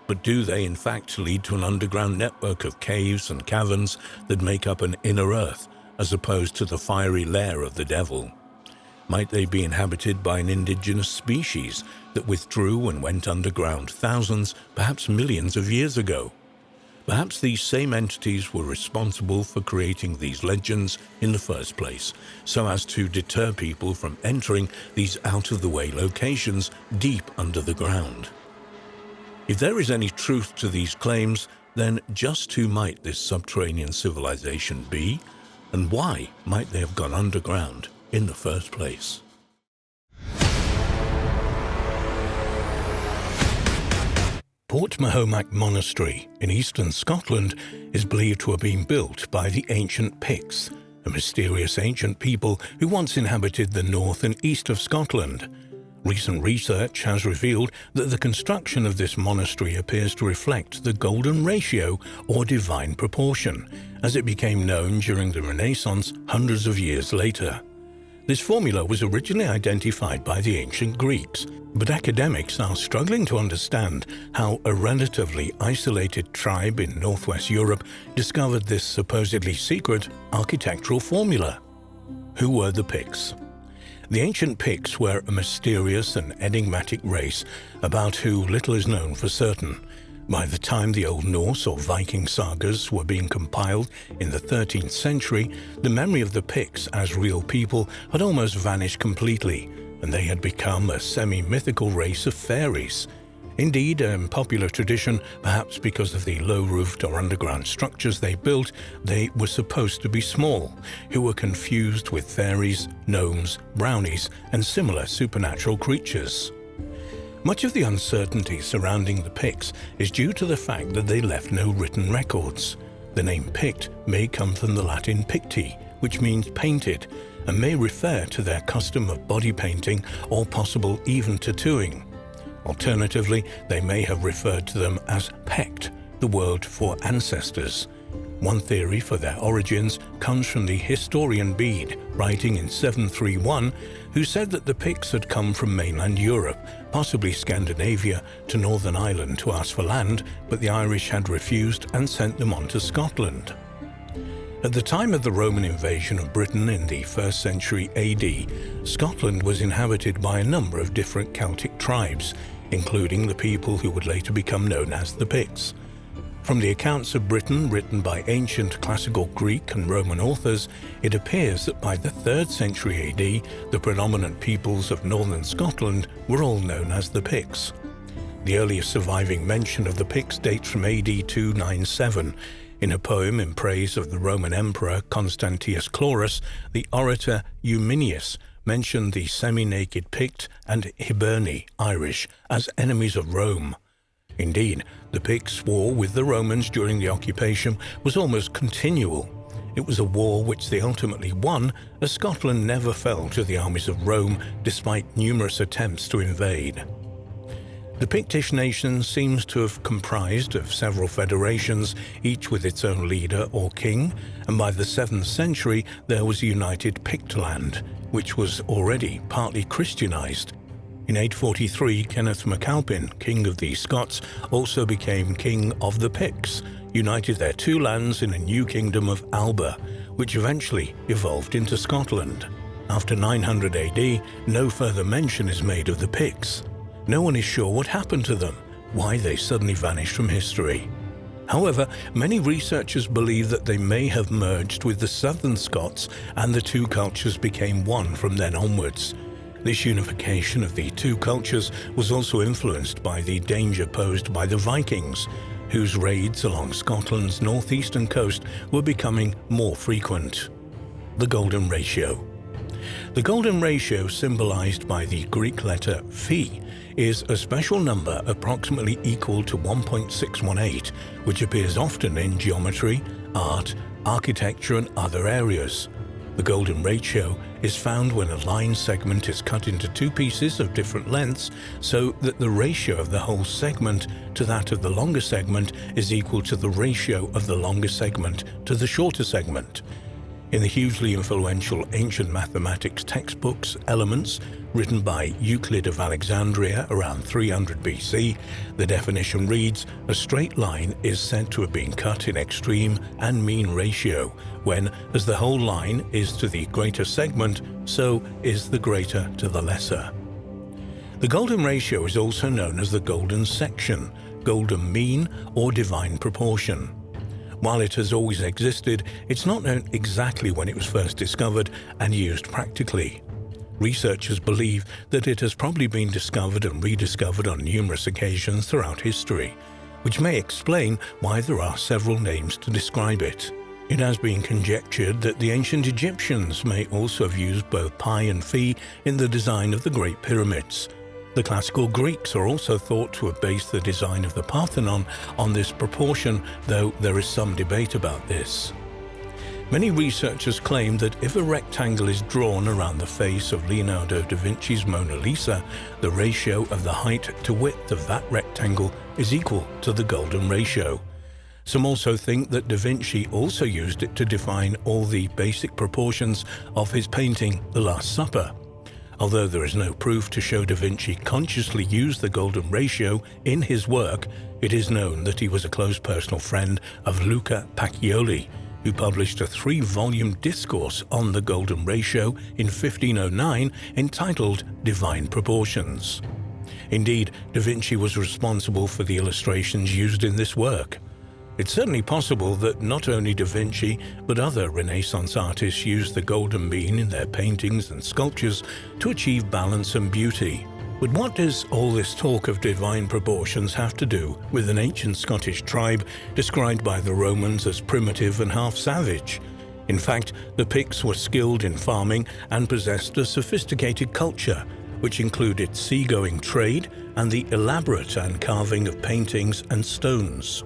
But do they in fact lead to an underground network of caves and caverns that make up an inner earth, as opposed to the fiery lair of the devil? Might they be inhabited by an indigenous species that withdrew and went underground thousands, perhaps millions of years ago? Perhaps these same entities were responsible for creating these legends in the first place, so as to deter people from entering these out-of-the-way locations deep under the ground. If there is any truth to these claims, then just who might this subterranean civilization be, and why might they have gone underground in the first place. Port Mahomac Monastery in eastern Scotland is believed to have been built by the ancient Picts, a mysterious ancient people who once inhabited the north and east of Scotland. Recent research has revealed that the construction of this monastery appears to reflect the golden ratio or divine proportion, as it became known during the Renaissance hundreds of years later. This formula was originally identified by the ancient Greeks, but academics are struggling to understand how a relatively isolated tribe in northwest Europe discovered this supposedly secret architectural formula. Who were the Picts? The ancient Picts were a mysterious and enigmatic race about who little is known for certain. By the time the Old Norse or Viking sagas were being compiled in the 13th century, the memory of the Picts as real people had almost vanished completely, and they had become a semi-mythical race of fairies. Indeed, in popular tradition, perhaps because of the low-roofed or underground structures they built, they were supposed to be small, who were confused with fairies, gnomes, brownies, and similar supernatural creatures. Much of the uncertainty surrounding the Picts is due to the fact that they left no written records. The name Pict may come from the Latin picti, which means painted, and may refer to their custom of body painting or possible even tattooing. Alternatively, they may have referred to them as Pect, the word for ancestors. One theory for their origins comes from the historian Bede, writing in 731, who said that the Picts had come from mainland Europe, possibly Scandinavia, to Northern Ireland to ask for land, but the Irish had refused and sent them on to Scotland. At the time of the Roman invasion of Britain in the 1st century AD, Scotland was inhabited by a number of different Celtic tribes, including the people who would later become known as the Picts. From the accounts of Britain written by ancient classical Greek and Roman authors, it appears that by the 3rd century AD, the predominant peoples of northern Scotland were all known as the Picts. The earliest surviving mention of the Picts dates from AD 297. In a poem in praise of the Roman Emperor Constantius Chlorus, the orator Eumenius mentioned the semi-naked Pict and Hiberni, Irish, as enemies of Rome. Indeed, the Picts' war with the Romans during the occupation was almost continual. It was a war which they ultimately won, as Scotland never fell to the armies of Rome despite numerous attempts to invade. The Pictish nation seems to have comprised of several federations, each with its own leader or king, and by the 7th century there was a united Pictland, which was already partly Christianized. In 843, Kenneth MacAlpin, king of the Scots, also became king of the Picts, united their two lands in a new kingdom of Alba, which eventually evolved into Scotland. After 900 AD, no further mention is made of the Picts. No one is sure what happened to them, why they suddenly vanished from history. However, many researchers believe that they may have merged with the southern Scots and the two cultures became one from then onwards. This unification of the two cultures was also influenced by the danger posed by the Vikings, whose raids along Scotland's northeastern coast were becoming more frequent. The Golden Ratio. The Golden Ratio, symbolized by the Greek letter phi, is a special number approximately equal to 1.618, which appears often in geometry, art, architecture, and other areas. The Golden Ratio is found when a line segment is cut into two pieces of different lengths, so that the ratio of the whole segment to that of the longer segment is equal to the ratio of the longer segment to the shorter segment. In the hugely influential ancient mathematics textbooks, Elements, written by Euclid of Alexandria around 300 BC, the definition reads, "A straight line is said to have been cut in extreme and mean ratio, when, as the whole line is to the greater segment, so is the greater to the lesser." The Golden Ratio is also known as the Golden Section, Golden Mean, or Divine Proportion. While it has always existed, it's not known exactly when it was first discovered and used practically. Researchers believe that it has probably been discovered and rediscovered on numerous occasions throughout history, which may explain why there are several names to describe it. It has been conjectured that the ancient Egyptians may also have used both pi and phi in the design of the Great Pyramids. The classical Greeks are also thought to have based the design of the Parthenon on this proportion, though there is some debate about this. Many researchers claim that if a rectangle is drawn around the face of Leonardo da Vinci's Mona Lisa, the ratio of the height to width of that rectangle is equal to the golden ratio. Some also think that da Vinci also used it to define all the basic proportions of his painting The Last Supper. Although there is no proof to show da Vinci consciously used the golden ratio in his work, it is known that he was a close personal friend of Luca Pacioli, who published a 3-volume discourse on the golden ratio in 1509 entitled Divine Proportions. Indeed, da Vinci was responsible for the illustrations used in this work. It's certainly possible that not only da Vinci, but other Renaissance artists used the golden mean in their paintings and sculptures to achieve balance and beauty. But what does all this talk of divine proportions have to do with an ancient Scottish tribe described by the Romans as primitive and half-savage? In fact, the Picts were skilled in farming and possessed a sophisticated culture, which included seagoing trade and the elaborate carving of paintings and stones.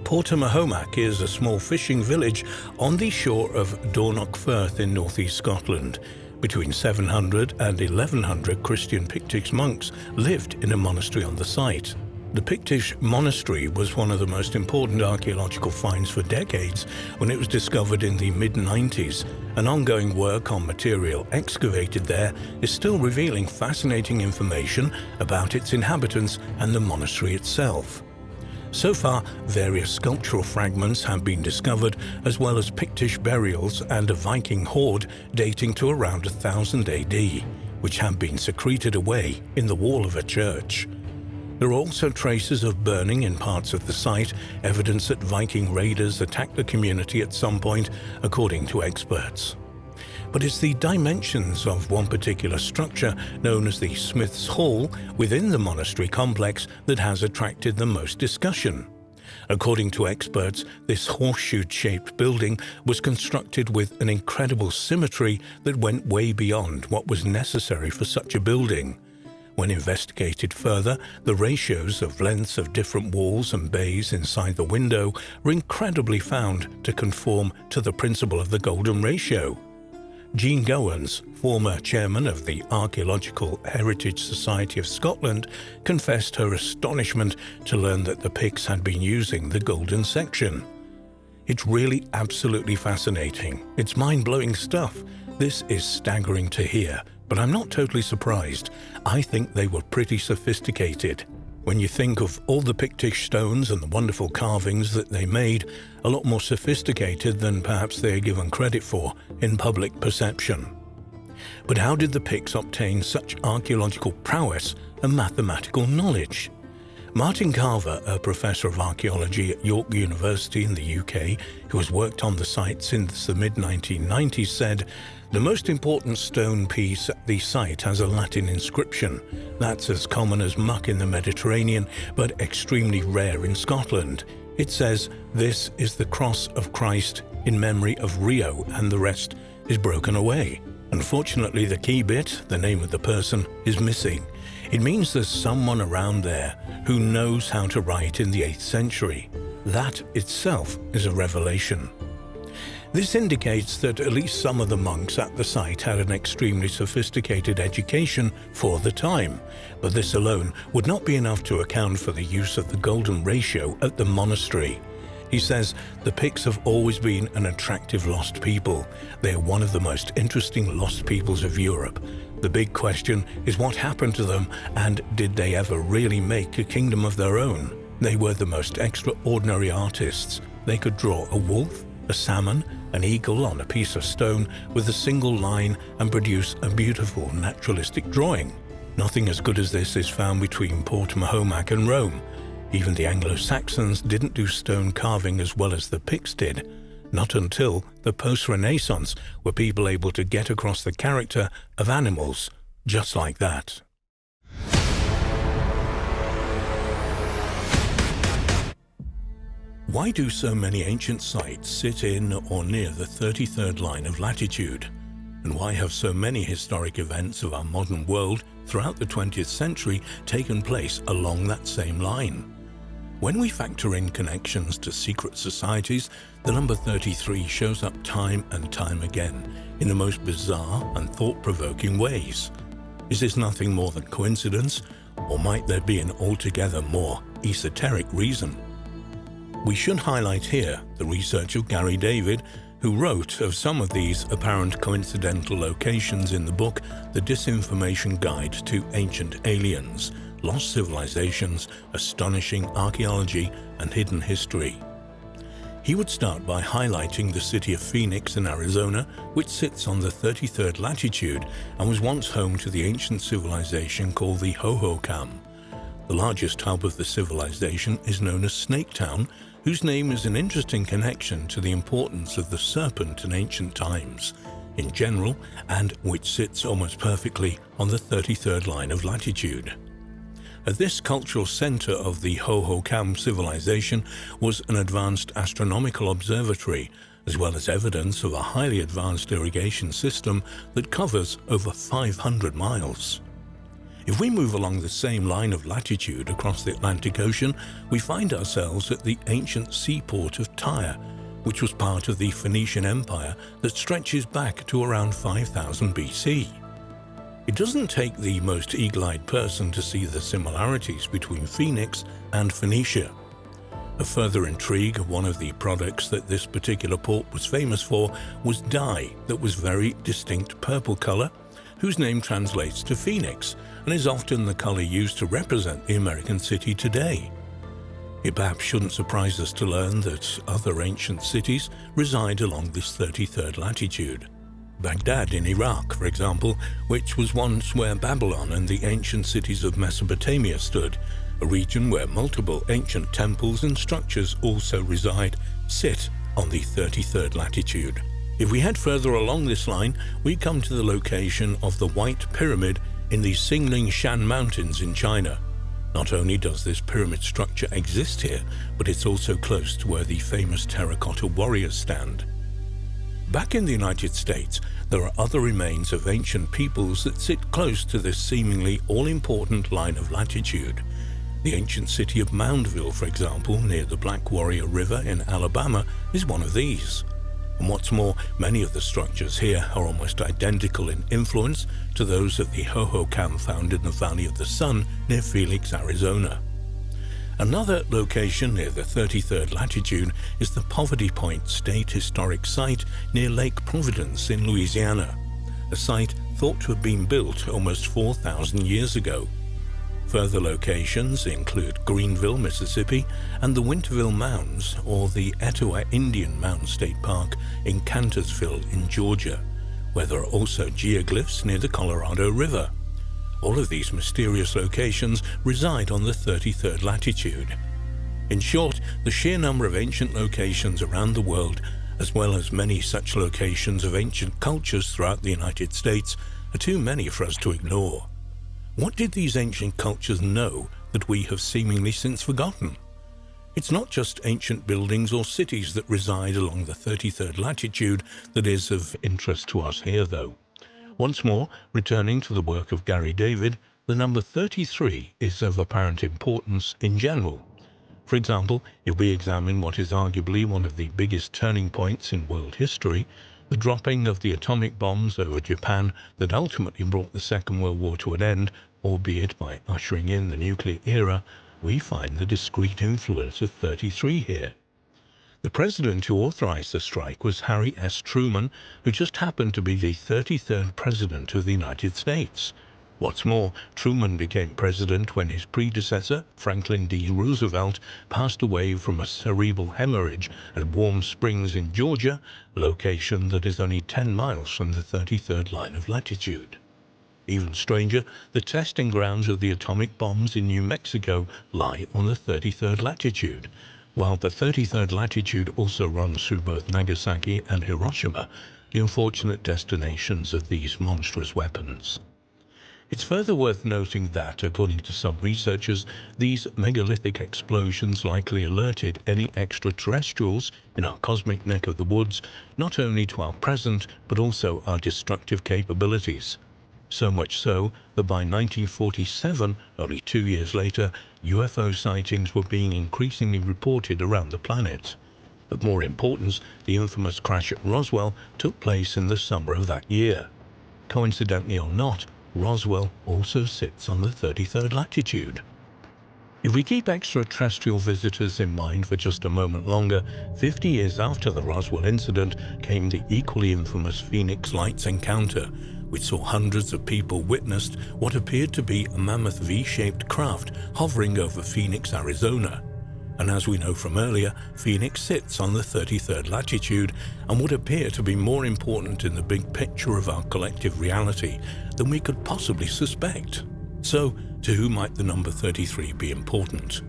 Portamahomac is a small fishing village on the shore of Dornoch Firth in northeast Scotland. Between 700 and 1100 Christian Pictish monks lived in a monastery on the site. The Pictish monastery was one of the most important archaeological finds for decades when it was discovered in the mid-90s, and ongoing work on material excavated there is still revealing fascinating information about its inhabitants and the monastery itself. So far, various sculptural fragments have been discovered, as well as Pictish burials and a Viking hoard dating to around 1000 AD, which have been secreted away in the wall of a church. There are also traces of burning in parts of the site, evidence that Viking raiders attacked the community at some point, according to experts. But it's the dimensions of one particular structure, known as the Smith's Hall, within the monastery complex that has attracted the most discussion. According to experts, this horseshoe-shaped building was constructed with an incredible symmetry that went way beyond what was necessary for such a building. When investigated further, the ratios of lengths of different walls and bays inside the window were incredibly found to conform to the principle of the golden ratio. Jean Gowans, former chairman of the Archaeological Heritage Society of Scotland, confessed her astonishment to learn that the Picts had been using the golden section. It's really absolutely fascinating. It's mind-blowing stuff. This is staggering to hear, but I'm not totally surprised. I think they were pretty sophisticated. When you think of all the Pictish stones and the wonderful carvings that they made, a lot more sophisticated than perhaps they are given credit for in public perception. But how did the Picts obtain such archaeological prowess and mathematical knowledge? Martin Carver, a professor of archaeology at York University in the UK, who has worked on the site since the mid-1990s, said, "The most important stone piece at the site has a Latin inscription. That's as common as muck in the Mediterranean, but extremely rare in Scotland. It says, 'This is the cross of Christ in memory of Rio,' and the rest is broken away. Unfortunately, the key bit, the name of the person, is missing. It means there's someone around there who knows how to write in the 8th century. That itself is a revelation." This indicates that at least some of the monks at the site had an extremely sophisticated education for the time, but this alone would not be enough to account for the use of the golden ratio at the monastery. He says, "The Picts have always been an attractive lost people. They are one of the most interesting lost peoples of Europe. The big question is what happened to them, and did they ever really make a kingdom of their own? They were the most extraordinary artists. They could draw a wolf, a salmon, an eagle on a piece of stone with a single line and produce a beautiful naturalistic drawing. Nothing as good as this is found between Portamahomac and Rome. Even the Anglo-Saxons didn't do stone carving as well as the Picts did. Not until the post-Renaissance were people able to get across the character of animals just like that." Why do so many ancient sites sit in or near the 33rd line of latitude? And why have so many historic events of our modern world throughout the 20th century taken place along that same line? When we factor in connections to secret societies, the number 33 shows up time and time again in the most bizarre and thought-provoking ways. Is this nothing more than coincidence, or might there be an altogether more esoteric reason? We should highlight here the research of Gary David, who wrote of some of these apparent coincidental locations in the book The Disinformation Guide to Ancient Aliens, Lost Civilizations, Astonishing Archaeology, and Hidden History. He would start by highlighting the city of Phoenix in Arizona, which sits on the 33rd latitude and was once home to the ancient civilization called the Hohokam. The largest hub of the civilization is known as Snaketown, whose name is an interesting connection to the importance of the serpent in ancient times in general, and which sits almost perfectly on the 33rd line of latitude. At this cultural center of the Hohokam civilization was an advanced astronomical observatory, as well as evidence of a highly advanced irrigation system that covers over 500 miles. If we move along the same line of latitude across the Atlantic Ocean, we find ourselves at the ancient seaport of Tyre, which was part of the Phoenician Empire that stretches back to around 5000 BC. It doesn't take the most eagle-eyed person to see the similarities between Phoenix and Phoenicia. A further intrigue, one of the products that this particular port was famous for was dye that was very distinct purple color, whose name translates to Phoenix and is often the color used to represent the American city today. It perhaps shouldn't surprise us to learn that other ancient cities reside along this 33rd latitude. Baghdad in Iraq, for example, which was once where Babylon and the ancient cities of Mesopotamia stood, a region where multiple ancient temples and structures also reside, sit on the 33rd latitude. If we head further along this line, we come to the location of the White Pyramid in the Xingling Shan Mountains in China. Not only does this pyramid structure exist here, but it's also close to where the famous terracotta warriors stand. Back in the United States, there are other remains of ancient peoples that sit close to this seemingly all-important line of latitude. The ancient city of Moundville, for example, near the Black Warrior River in Alabama, is one of these. And what's more, many of the structures here are almost identical in influence to those of the Hohokam found in the Valley of the Sun near Phoenix, Arizona. Another location near the 33rd latitude is the Poverty Point State Historic Site near Lake Providence in Louisiana, a site thought to have been built almost 4,000 years ago. Further locations include Greenville, Mississippi, and the Winterville Mounds, or the Etowah Indian Mound State Park in Cantorsville in Georgia, where there are also geoglyphs near the Colorado River. All of these mysterious locations reside on the 33rd latitude. In short, the sheer number of ancient locations around the world, as well as many such locations of ancient cultures throughout the United States, are too many for us to ignore. What did these ancient cultures know that we have seemingly since forgotten? It's not just ancient buildings or cities that reside along the 33rd latitude that is of interest to us here, though. Once more, returning to the work of Gary David, the number 33 is of apparent importance in general. For example, if we examine what is arguably one of the biggest turning points in world history, the dropping of the atomic bombs over Japan that ultimately brought the Second World War to an end, albeit by ushering in the nuclear era, we find the discrete influence of 33 here. The president who authorized the strike was Harry S. Truman, who just happened to be the 33rd president of the United States. What's more, Truman became president when his predecessor, Franklin D. Roosevelt, passed away from a cerebral hemorrhage at Warm Springs in Georgia, a location that is only 10 miles from the 33rd line of latitude. Even stranger, the testing grounds of the atomic bombs in New Mexico lie on the 33rd latitude, while the 33rd latitude also runs through both Nagasaki and Hiroshima, the unfortunate destinations of these monstrous weapons. It's further worth noting that, according to some researchers, these megalithic explosions likely alerted any extraterrestrials in our cosmic neck of the woods not only to our present but also our destructive capabilities. So much so that by 1947, only 2 years later, UFO sightings were being increasingly reported around the planet. Of more importance, the infamous crash at Roswell took place in the summer of that year. Coincidentally or not, Roswell also sits on the 33rd latitude. If we keep extraterrestrial visitors in mind for just a moment longer, 50 years after the Roswell incident came the equally infamous Phoenix Lights encounter, which saw hundreds of people witnessed what appeared to be a mammoth V-shaped craft hovering over Phoenix, Arizona. And as we know from earlier, Phoenix sits on the 33rd latitude and would appear to be more important in the big picture of our collective reality than we could possibly suspect. So, to who might the number 33 be important?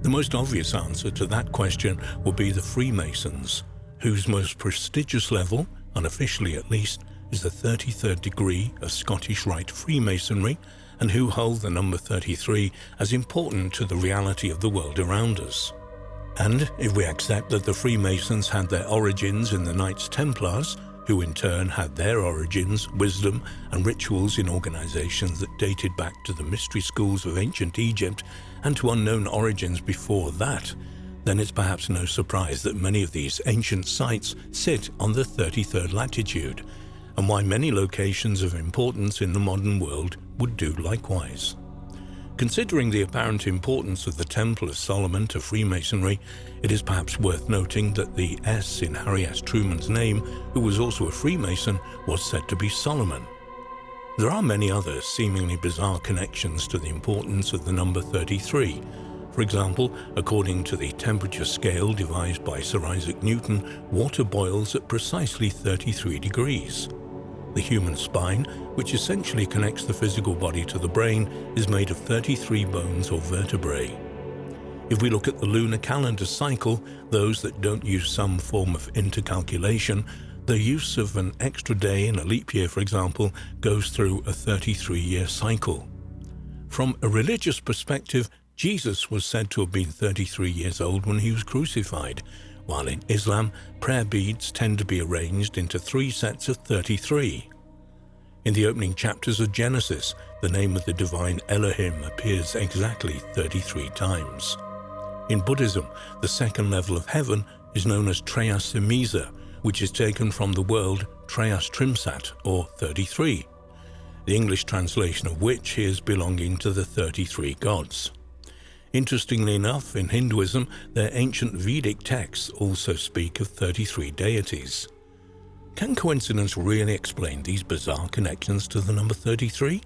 The most obvious answer to that question would be the Freemasons, whose most prestigious level, unofficially at least, is the 33rd degree of Scottish Rite Freemasonry, and who hold the number 33 as important to the reality of the world around us. And if we accept that the Freemasons had their origins in the Knights Templars, who in turn had their origins, wisdom, and rituals in organizations that dated back to the mystery schools of ancient Egypt and to unknown origins before that, then it's perhaps no surprise that many of these ancient sites sit on the 33rd latitude, and why many locations of importance in the modern world would do likewise. Considering the apparent importance of the Temple of Solomon to Freemasonry, it is perhaps worth noting that the S in Harry S. Truman's name, who was also a Freemason, was said to be Solomon. There are many other seemingly bizarre connections to the importance of the number 33. For example, according to the temperature scale devised by Sir Isaac Newton, water boils at precisely 33 degrees. The human spine, which essentially connects the physical body to the brain, is made of 33 bones or vertebrae. If we look at the lunar calendar cycle, those that don't use some form of intercalculation, the use of an extra day in a leap year, for example, goes through a 33-year cycle. From a religious perspective, Jesus was said to have been 33 years old when he was crucified, while in Islam, prayer beads tend to be arranged into 3 sets of 33. In the opening chapters of Genesis, the name of the divine Elohim appears exactly 33 times. In Buddhism, the second level of heaven is known as Treyas Imisa, which is taken from the word Treyas Trimsat, or 33, the English translation of which is belonging to the 33 gods. Interestingly enough, in Hinduism, their ancient Vedic texts also speak of 33 deities. Can coincidence really explain these bizarre connections to the number 33?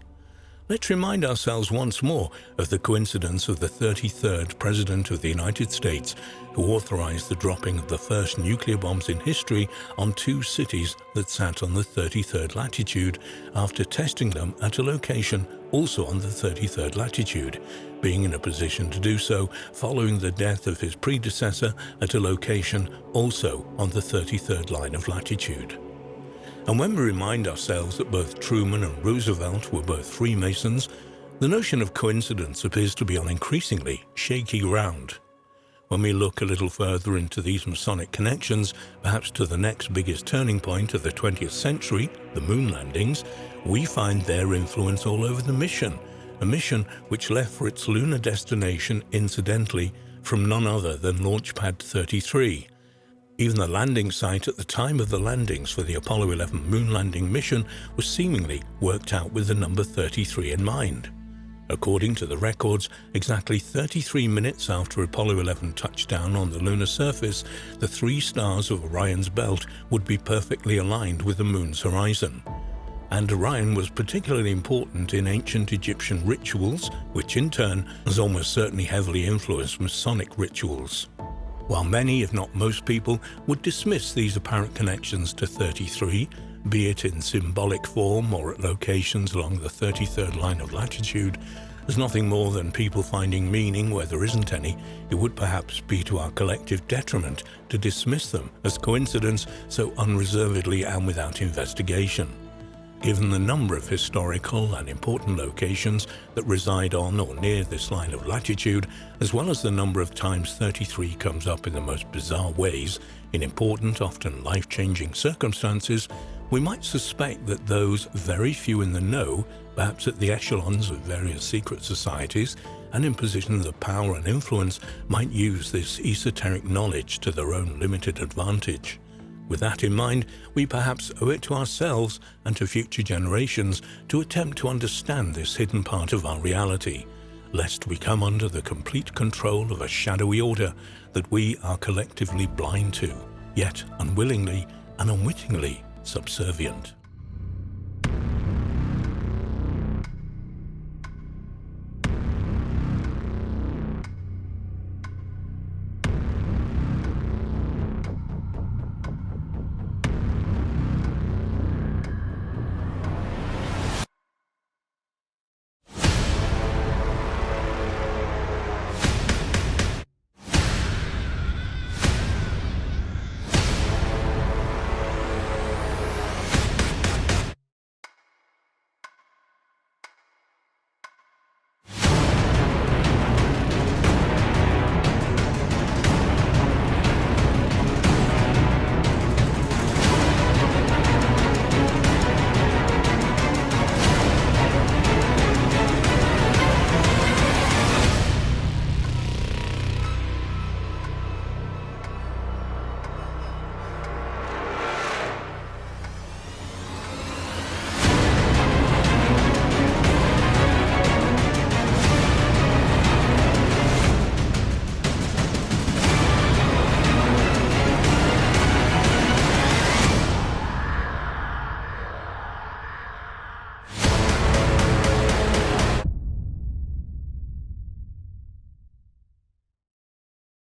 Let's remind ourselves once more of the coincidence of the 33rd President of the United States, who authorized the dropping of the first nuclear bombs in history on 2 cities that sat on the 33rd latitude after testing them at a location also on the 33rd latitude, being in a position to do so following the death of his predecessor at a location also on the 33rd line of latitude. And when we remind ourselves that both Truman and Roosevelt were both Freemasons, the notion of coincidence appears to be on increasingly shaky ground. When we look a little further into these Masonic connections, perhaps to the next biggest turning point of the 20th century, the moon landings, we find their influence all over the mission, a mission which left for its lunar destination, incidentally, from none other than Launchpad 33. Even the landing site at the time of the landings for the Apollo 11 moon landing mission was seemingly worked out with the number 33 in mind. According to the records, exactly 33 minutes after Apollo 11 touched down on the lunar surface, the 3 stars of Orion's belt would be perfectly aligned with the moon's horizon. And Orion was particularly important in ancient Egyptian rituals, which in turn has almost certainly heavily influenced Masonic rituals. While many, if not most people, would dismiss these apparent connections to 33, be it in symbolic form or at locations along the 33rd line of latitude, as nothing more than people finding meaning where there isn't any, it would perhaps be to our collective detriment to dismiss them as coincidence so unreservedly and without investigation. Given the number of historical and important locations that reside on or near this line of latitude, as well as the number of times 33 comes up in the most bizarre ways in important, often life-changing circumstances, we might suspect that those very few in the know, perhaps at the echelons of various secret societies and in positions of power and influence, might use this esoteric knowledge to their own limited advantage. With that in mind, we perhaps owe it to ourselves and to future generations to attempt to understand this hidden part of our reality, lest we come under the complete control of a shadowy order that we are collectively blind to, yet unwillingly and unwittingly subservient.